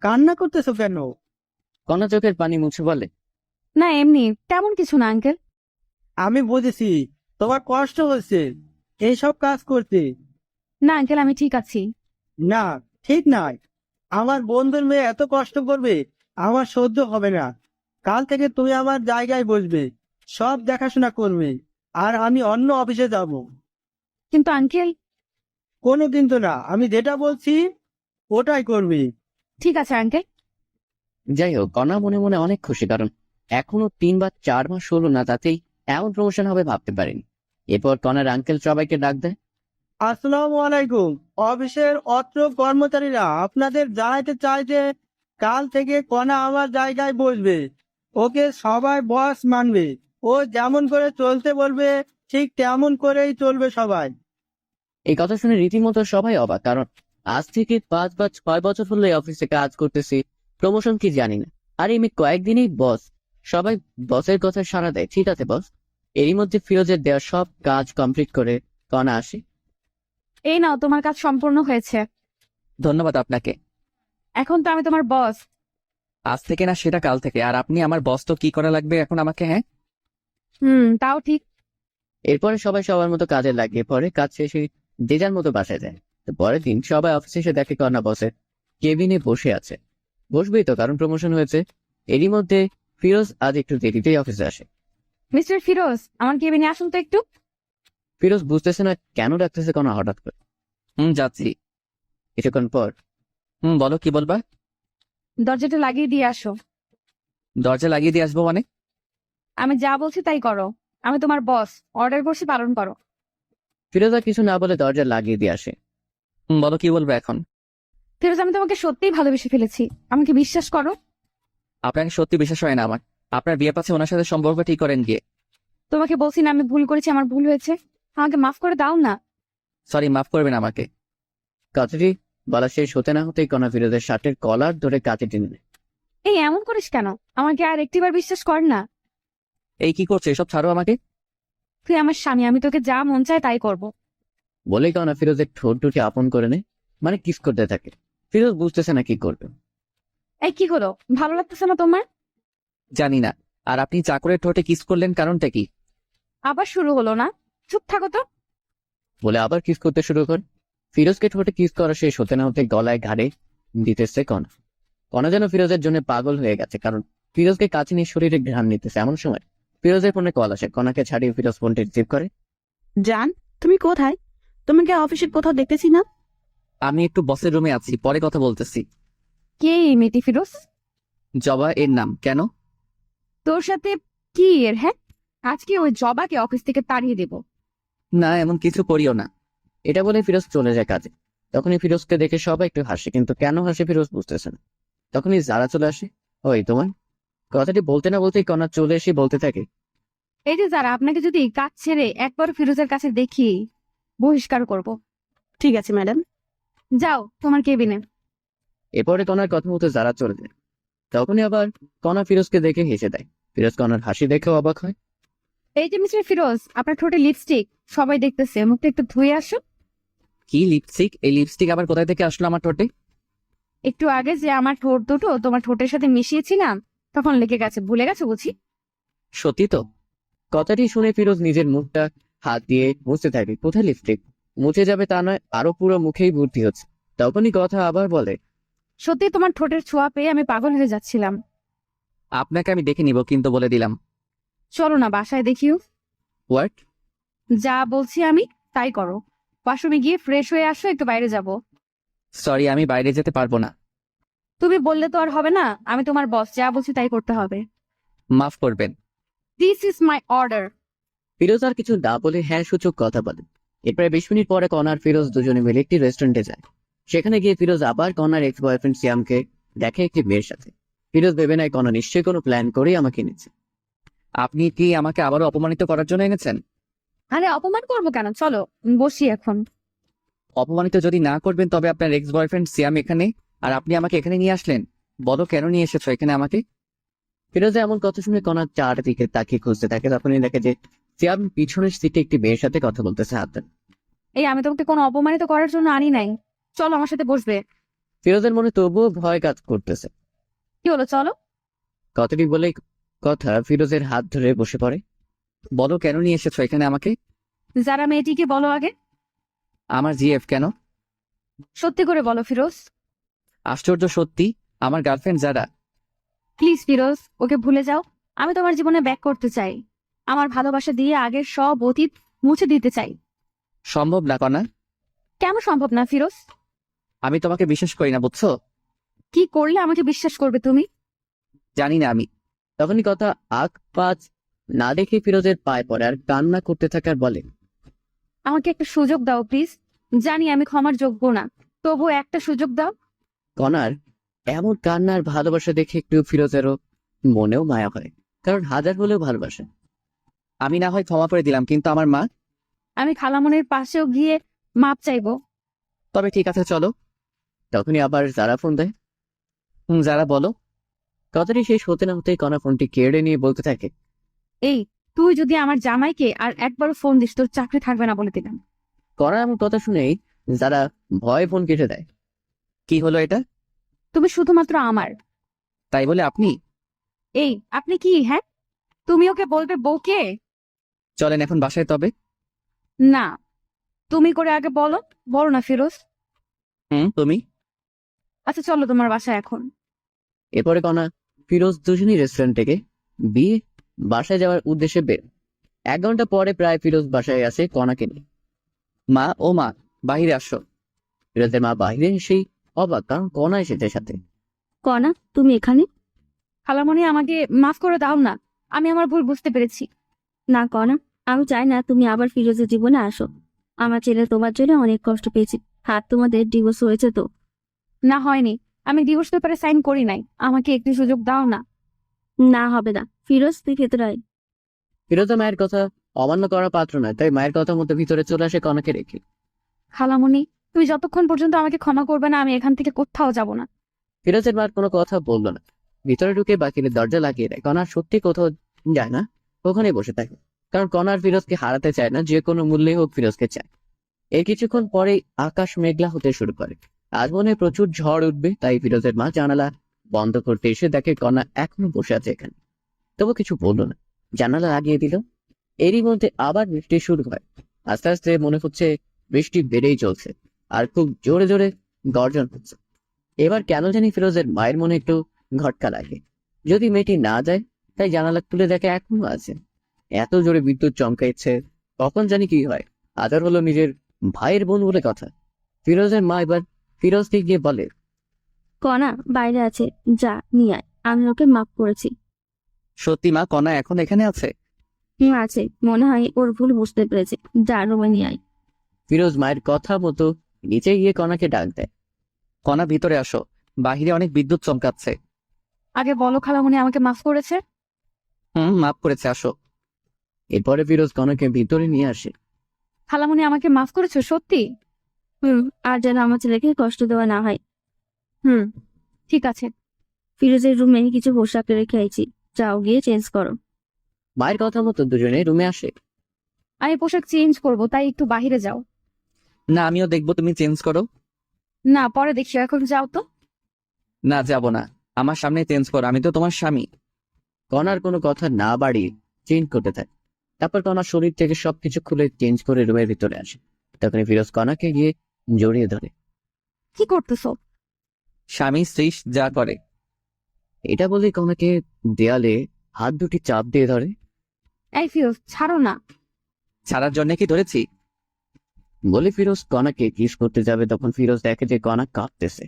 কান্না করতেছো কেন? কণা চোখের পানি মুছে বলে, না, এমনি তেমন কিছু না আঙ্কেল। আমি বুঝেছি তোমার কষ্ট হচ্ছে এইসব কাজ করতে। না আঙ্কেল, আমি ঠিক আছি। না, ঠিক নয়। আমার বন্ধুর মেয়ে এত কষ্ট করবে আমার সহ্য হবে না। কাল থেকে তুমি আমার জায়গায় বসবে, সব দেখাশোনা করবে, আর আমি অন্য অফিসে যাব। কিন্তু আঙ্কেল। কোনো কিন্তু না, আমি যেটা বলছি ওটাই করবি। ঠিক আছে আঙ্কেল। যাই হোক, কণা মনে মনে অনেক খুশি, কারণ এখনো 3 বা 4 মাস হলো না, তাতেই এমন প্রমোশন হবে ভাবতে পারেনি। এরপর কণার আঙ্কেল সবাইকে ডাক দেয়। আসসালামু আলাইকুম। অফিসের অত্র কর্মচারীরা আপনাদের জানাইতে চাই যে কাল থেকে কণা আমার জায়গায় বসবে। ওকে সবাই বস মানবে। ও যেমন করে চলতে বলবে ঠিক তেমন করেই চলবে সবাই। এই কথা শুনে রীতিমতো সবাই অবাক, কারণ আজ থেকে 5 বা 6 বছর হলো এই অফিসে কাজ করতেছি, প্রমোশন কি জানি না। আর আমি কয়েকদিনই বস। সবাই বসের কথা সাড়া দেয়, ঠিক আছে বস। এরই মধ্যে ফিরোজের দেওয়া সব কাজ কমপ্লিট করে কণা আসে। এই নাও, তোমার কাজ সম্পূর্ণ হয়েছে। ধন্যবাদ আপনাকে। এখন তো আমি তোমার বস। আজ থেকে না, সেটা কাল থেকে। আর আপনি আমার বস তো কি করা লাগবে এখন আমাকে? হ্যাঁ, তাও ঠিক। এরপরে সবাই সবার মতো কাজে লাগিয়ে পরে কাজ শেষে যে যার মতো বাসায় যায়। তো পরের দিন সবাই অফিসে এসে দেখে কণা বসে কেবিনে বসে আছে। বসবেই তো, কারণ প্রমোশন হয়েছে। এরই মধ্যে ফিরোজ আজ একটু দেরিতেই অফিসে আসে। মিস্টার ফিরোজ, আমার কেবিনে আসুন তো একটু। ফিরোজ বুঝতেছে না কেন ডাকতেছে কণা হঠাৎ করে। যাচ্ছি। কিছুক্ষণ পর, বলো কি বলবা? দরজাটা লাগিয়ে দিয়ে আসো। দরজা লাগিয়ে দিয়ে আসবো মানে? আমি যা বলছি তাই করো। আমি তোমার বস, অর্ডার করছি, পালন করো। ফিরোজ আর কিছু না বলে দরজা লাগিয়ে দিয়ে আসে। বলো কি বলবো এখন? ফিরোজ, আমি তোমাকে সত্যিই ভালোবেসে ফেলেছি, আমাকে বিশ্বাস করো। আপনাকে সত্যি বিশ্বাস হয় না আমার। আপনার বিয়ে পাচ্ছে, ওনার সাথে সম্পর্ক ঠিক করেন গিয়ে। তোমাকে বলছি না আমি ভুল করেছি, আমার ভুল হয়েছে, আমাকে মাফ করে দাও না। সরি, মাফ করবেন আমাকে। কথাটি বলা শেষ হতে না হতেই কণা ফিরোজের শার্টের কলার ধরে কাছে টেনে নেয়। এই এমন করিস কেন? আমাকে আর একটিবার বিশ্বাস কর না। এই কি করছে? এসব ছাড়ো আমাকে। তুই আমার স্বামী, আমি তোকে যা মন চায় তাই করব। বলেই কণা ফিরোজের ঠোঁট দুটি আপন করে নেয়, মানে কিস করতে থাকে। ফিরোজ বুঝতেছে না কি করবে। এই কি হলো, ভালো লাগতেছে না তোমার? জানি না। আর আপনি চাকরের ঠোঁটে কিস করলেন কারণটা কি? আবার শুরু হলো না? চুপ থাকো তো। বলে আবার কিস করতে শুরু করে। ফিরোজকে ঠোঁটে কিস করা শেষ হতে না হতে গলায় ঘাড়ে দিতেছে কণা। কণা যেন ফিরোজের জন্য পাগল হয়ে গেছে, কারণ ফিরোজকে কাছে নিয়ে শরীরে ঘ্রাণ নিতেছে। এমন সময় ফিরোজের ফোনে কল আসে। কণাকে ছাড়িয়ে ফিরোজ ফোনটি রিসিভ করে। জান, তুমি কোথায়? তোমাকে অফিসে কোথাও দেখতেছি না। আমি একটু বসের রুমে আছি, পরে কথা বলতেছি। কে এই মেয়েটি ফিরোজ? জবা এর নাম। কেন? তোর সাথে কি এর? হ্যাঁ, আজকে ওই জবাকে অফিস থেকে তাড়িয়ে দেব। না, এমন কিছু করিও না। এটা বলে ফিরোজ চলে যায় কাজে। তখনই ফিরোজকে দেখে সবাই একটু হাসে, কিন্তু কেন হাসে ফিরোজ বুঝতেছে না। তখনই যারা চলে আসে। ওই তোমার কথাটি বলতে না বলতেই কণা চলে এসে বলতে থাকে। এই যে যারা, আপনাকে যদি কাজ ছেড়ে একবার ফিরোজের কাছে দেখি, বহিষ্কার করব। ঠিক আছে ম্যাডাম। যাও তোমার কেবিনে। এরপরে কণার কথা মতো যারা চলে যায়। তখনই আবার কণা ফিরোজকে দেখে হেসে দেয়। ফিরোজ কণার হাসি দেখেও অবাক হয়। এই যে মিস্টার ফিরোজ, আপনার ঠোঁটে লিপস্টিক, সবাই দেখতেছে, মুখটা একটু ধুয়ে আসো। কি লিপস্টিক? এই লিপস্টিক আবার কোথায় থেকে আসলো আমার ঠোঁটে? একটু আগে যে আমার ঠোঁট দুটো তোমার ঠোঁটের সাথে মিশিয়েছিলাম, তখন লেগে গেছে, ভুলে গেছো বুঝি? সত্যি তো? কথাটি শুনে ফিরোজ নিজের মুখটা হাত দিয়ে মুছতে থাকে। কোথায় লিপস্টিক? মুছে যাবে তা নয়, আরো পুরো মুখেই ভর্তি হচ্ছে। তখনই কথা আবার বলে। সত্যি তোমার ঠোঁটের ছোঁয়া পেয়ে আমি পাগল হয়ে যাচ্ছিলাম। আপনাকে আমি দেখে নিব, কিন্তু বলে দিলাম। চলো না বাসায় দেখিও। হোয়াট? যা বলছি আমি তাই করো। ওয়াশরুমে গিয়ে ফ্রেশ হয়ে আসো, একটু বাইরে যাব। সরি, আমি বাইরে যেতে পারবো না। তুমি বললে তো আর হবে না, আমি তোমার বস, যা বলছি তাই করতে হবে। মাফ করবেন। This is my order. Firoz আর কিছু না বলে হ্যাঁ সূচক কথা বলে। এরপরে 20 মিনিট পরে কণা আর ফিরোজ দুজনে মিলে একটি রেস্টুরেন্টে যায়। সেখানে গিয়ে ফিরোজ আবার কণার এক্স বয়ফ্রেন্ড সিয়ামকে দেখে একটি মেয়ের সাথে। ফিরোজ ভেবে নেয় কণা নিশ্চয়ই কোনো প্ল্যান করেই আমাকে এনেছে। আপনি কি আমাকে আবারও অপমানিত করার জন্য এনেছেন? আরে অপমান করবো কেন, চলো বসি এখন। অপমানিত যদি না করবেন তবে আপনার এক্স বয়ফ্রেন্ড সিয়াম এখানে, আর আপনি আমাকে এখানে নিয়ে আসলেন। বলো কেন নিয়ে এসেছো এখানে আমাকে? ফিরোজে এমন কথা শুনে কণা চারদিকে তাকিয়ে খুঁজতে থাকে। তখনই দেখে যে সিয়াম পিছনের সিটে একটি মেয়ের সাথে কথা বলতেছে হাত ধরে। এই আমি তোমাকে কোনো অপমানিত করার জন্য আনি নাই, চলো আমার সাথে বসবে। ফিরোজের মনে তবুও ভয় কাজ করতেছে। কি হলো, চলো। কথাটি বলে কথা ফিরোজের হাত ধরে বসে পড়ে। বলো কেন নিয়ে এসেছো এখানে আমাকে? যারা মেয়েটিকে বলো আগে। আমার জিএফ কেন? সত্যি করে বলো ফিরোজ। আশ্চর্য, সত্যি আমার গার্লফ্রেন্ড যারা। প্লিজ ফিরোজ, ওকে ভুলে যাও। আমি তোমার জীবনে ব্যাক করতে চাই। আমার ভালোবাসা দিয়ে আগের সব অতীত মুছে দিতে চাই। সম্ভব না কণা। কেন সম্ভব না ফিরোজ? আমি তোমাকে বিশ্বাস করি না, বুঝছো? কি করলে আমাকে বিশ্বাস করবে তুমি? জানি না আমি। তখনই কথা আগ পাঁচ না দেখে ফিরোজের পায়ে পড়ে আর কান্না করতে থাকার বলে। আমাকে একটা সুযোগ দাও প্লিজ। জানি আমি ক্ষমার যোগ্য না, তবু একটা সুযোগ দাও। কণার এমন কান্নার ভালোবাসা দেখে একটু ফিরোজেরও মনেও মায়া হয়, কারণ হাজার হলেও ভালোবাসে। আমি না হয় ক্ষমা করে দিলাম, কিন্তু আমার মা। আমি খালামনের পাশেও গিয়ে মাপ চাইবো। তবে ঠিক আছে, চলো। তখনই আবার যারা ফোন দেয়। যারা বলো। কথাটি শেষ হতে না হতে কণা ফোনটি কেড়ে নিয়ে বলতে থাকে। এই তুই যদি আমার জামাইকে আর একবারও ফোন দিস, তোর চাকরি থাকবে না বলে দিলাম। কণা এমন কথা শুনেই যারা ভয়ে ফোন কেটে দেয়। কি হলো এটা? তুমি শুধুমাত্র আমার। তাই বলে আপনি? এই আপনি কি? হ্যাঁ, তুমি ওকে বলবে বউকে? চলেন এখন বাসায় তবে। না, তুমি করে আগে বলো। বলো না ফিরোজ। তুমি। আচ্ছা চলো তোমার বাসায় এখন। এরপরে কণা ফিরোজ দুজনই রেস্টুরেন্ট থেকে বিয়ে বাসায় যাওয়ার উদ্দেশ্যে বের। 1 ঘন্টা পরে প্রায় ফিরোজ বাসায় আসে কণাকে নিয়ে। মা, ও মা, বাহিরে আসো। ফিরোজের মা বাইরে এসেই অবাক, কারণ কণা এসেছে সাথে। কণা, তুমি এখানে? খালামণি আমাকে মাফ করে দাও না, আমি আমার ভুল বুঝতে পেরেছি। না কণা, আমি চাই না তুমি আবার ফিরোজের জীবনে আসো। আমার ছেলে তোমার জন্য অনেক কষ্ট পেয়েছে। আর তোমাদের ডিভোর্স হয়েছে তো? না হয়নি, আমি ডিভোর্স পেপারে সাইন করি নাই। আমাকে একটু সুযোগ দাও না। না হবে না ফিরোজ, তুই ভেতরে আয়। ফিরোজা মায়ের কথা অমান্য করার পাত্র নয়, তাই মায়ের কথা মতো ভিতরে চলে আসে কণাকে রেখে। খালামণি, তুমি যতক্ষণ পর্যন্ত আমাকে ক্ষমা করবে না, আমি এখান থেকে কোথাও যাব না। ফিরোজের মার কোনো কথা বললো না। ভিতরে ঢুকে বাকিদের দরজা লাগিয়ে দেয়। কণা সত্যি কোথাও যায় না, ওখানে বসে থাকে। কারণ কণার ফিরোজকে হারাতে চায় না, যে কোনো মূল্যে হোক ফিরোজকে চায়। এর কিছুক্ষণ পরেই আকাশ মেঘলা হতে শুরু করে। আজ মনে হয় প্রচুর ঝড় উঠবে, তাই ফিরোজের মা জানালা বন্ধ করতে এসে দেখে কণা এখনো বসে আছে এখানে। তবু কিছু বললো না, জানালা লাগিয়ে দিল। এরই মধ্যে আবার বৃষ্টি শুরু হয়। আস্তে আস্তে মনে হচ্ছে বৃষ্টি বেড়েই চলছে, আর খুব জোরে জোরে গর্জন হচ্ছে। এবার কেন জানি ফিরোজের মায়ের মনে একটু ঘটকা লাগে। যদি মেয়েটি না যায়, তাই জানালা খুলে দেখে এখনো আছে। এত জোরে বিদ্যুৎ চমকাইছে, কখন জানি কি হয়। আদর হলো নিজের ভাইয়ের বোন বলে কথা। ফিরোজের মা এবার ফিরোজকে গিয়ে বলে, কণা বাইরে আছে, যা নিয়ে আয়, আমি ওকে মাফ করেছি। সত্যি মা, কণা এখন এখানে আছে? আছে, মনে হয় ওর ভুল বুঝতে পেরেছে, যা রুমে নিয়ে আয়। ফিরোজ মায়ের কথা মতো নিচে গিয়ে কণাকে ডাক দেয়। কণা ভিতরে আসো, বাহিরে অনেক বিদ্যুৎ চমকাচ্ছে। আগে বলো খালামণি আমাকে মাফ করেছে। মাফ করেছে, আসো। এরপরে ফিরোজ কণাকে ভিতরে নিয়ে আসে। খালামণি আমাকে মাফ করেছো সত্যি? আর যেন আমার ছেলেকে কষ্ট দেওয়া না হয়। ঠিক আছে। ফিরোজের রুমে কিছু পোশাক রেখে আইছি, যাও গিয়ে চেঞ্জ করো। মায়ের কথা মতো দুজনে রুমে আসে। আমি পোশাক চেঞ্জ করব, তাই একটু বাইরে যাও। না, আমিও দেখবো তুমি চেঞ্জ করো। না, পরে দেখি, এখন যাও তো। না, যাব না, আমার সামনে চেঞ্জ করো, আমি তো তোমার স্বামী। কণার কোনো কথা না বাড়িয়ে চেঞ্জ করতে থাকে। তারপর কণার শরীর থেকে সবকিছু খুলে চেঞ্জ করে রুমের ভিতরে আসে। তখন ফিরোজ কণাকে গিয়ে জড়িয়ে ধরে। কি করতেছো? স্বামী স্ত্রী যা করে। এটা বলে কণাকে দেয়ালে হাত দুটি চাপ দিয়ে ধরে। এই ফিরোজ, ছাড়ো না। ছাড়ার জন্য কি ধরেছি? বলে ফিরোজ কণাকে কিস করতে যাবে, তখন ফিরোজ দেখে যে কণা কাঁপতেছে,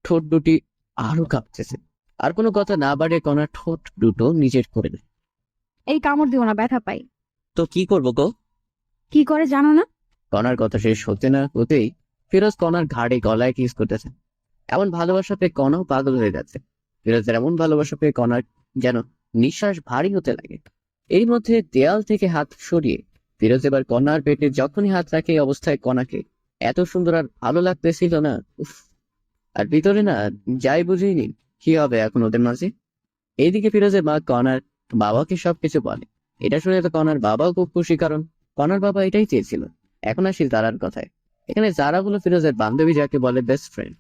ঠোঁট দুটি আরো কাঁপতেছে। আর কোনো কথা না বাড়িয়ে কণার ঠোঁট দুটো নিজের করে নেয়। এই কামড় দিও না, ব্যথা পাই। তো কি করবো গো? কি করে জানো না? কণার কথা শেষ হতে না হতেই ফিরোজ কণার ঘাড়ে গলায় কিস করতেছে। এমন ভালোবাসা পেয়ে কণাও পাগল হয়ে যাচ্ছে। ফিরোজের এমন ভালোবাসা পেয়ে কণার যেন নিঃশ্বাস ভারী হতে লাগে। এর মধ্যে দেয়াল থেকে হাত সরিয়ে ফিরোজ এবার কণার পেটে যখনই হাত রাখে, এই অবস্থায় কণাকে এত সুন্দর আর ভালো লাগতেছিল না, উফ। আর ভিতরে না যাই বুঝিনি কি হবে এখন ওদের মাঝে। এইদিকে ফিরোজের মা কণার বাবাকে সবকিছু বলে। এটা শুনে তো কণার বাবাও খুব খুশি, কারণ কণার বাবা এটাই চেয়েছিল। এখন আসি জারার কথায়। এখানে জারা হলো ফিরোজের বান্ধবী, যাকে বলে বেস্ট ফ্রেন্ড।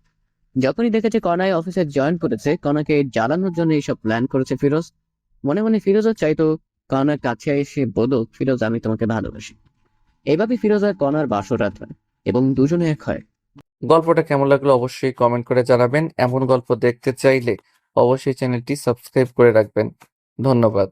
যখনই দেখেছে কণায় অফিসে জয়েন করেছে, কণাকে জ্বালানোর জন্য এইসব প্ল্যান করেছে ফিরোজ। মনে মনে ফিরোজও চাইতো কণার কাছে এসে বলুক, ফিরোজ আমি তোমাকে ভালোবাসি। এইভাবে ফিরোজ আর কণার বাসরাত হয় এবং দুজনে এক হয়। গল্পটা কেমন লাগলো অবশ্যই কমেন্ট করে জানাবেন। এমন গল্প দেখতে চাইলে অবশ্যই চ্যানেলটি সাবস্ক্রাইব করে রাখবেন। ধন্যবাদ।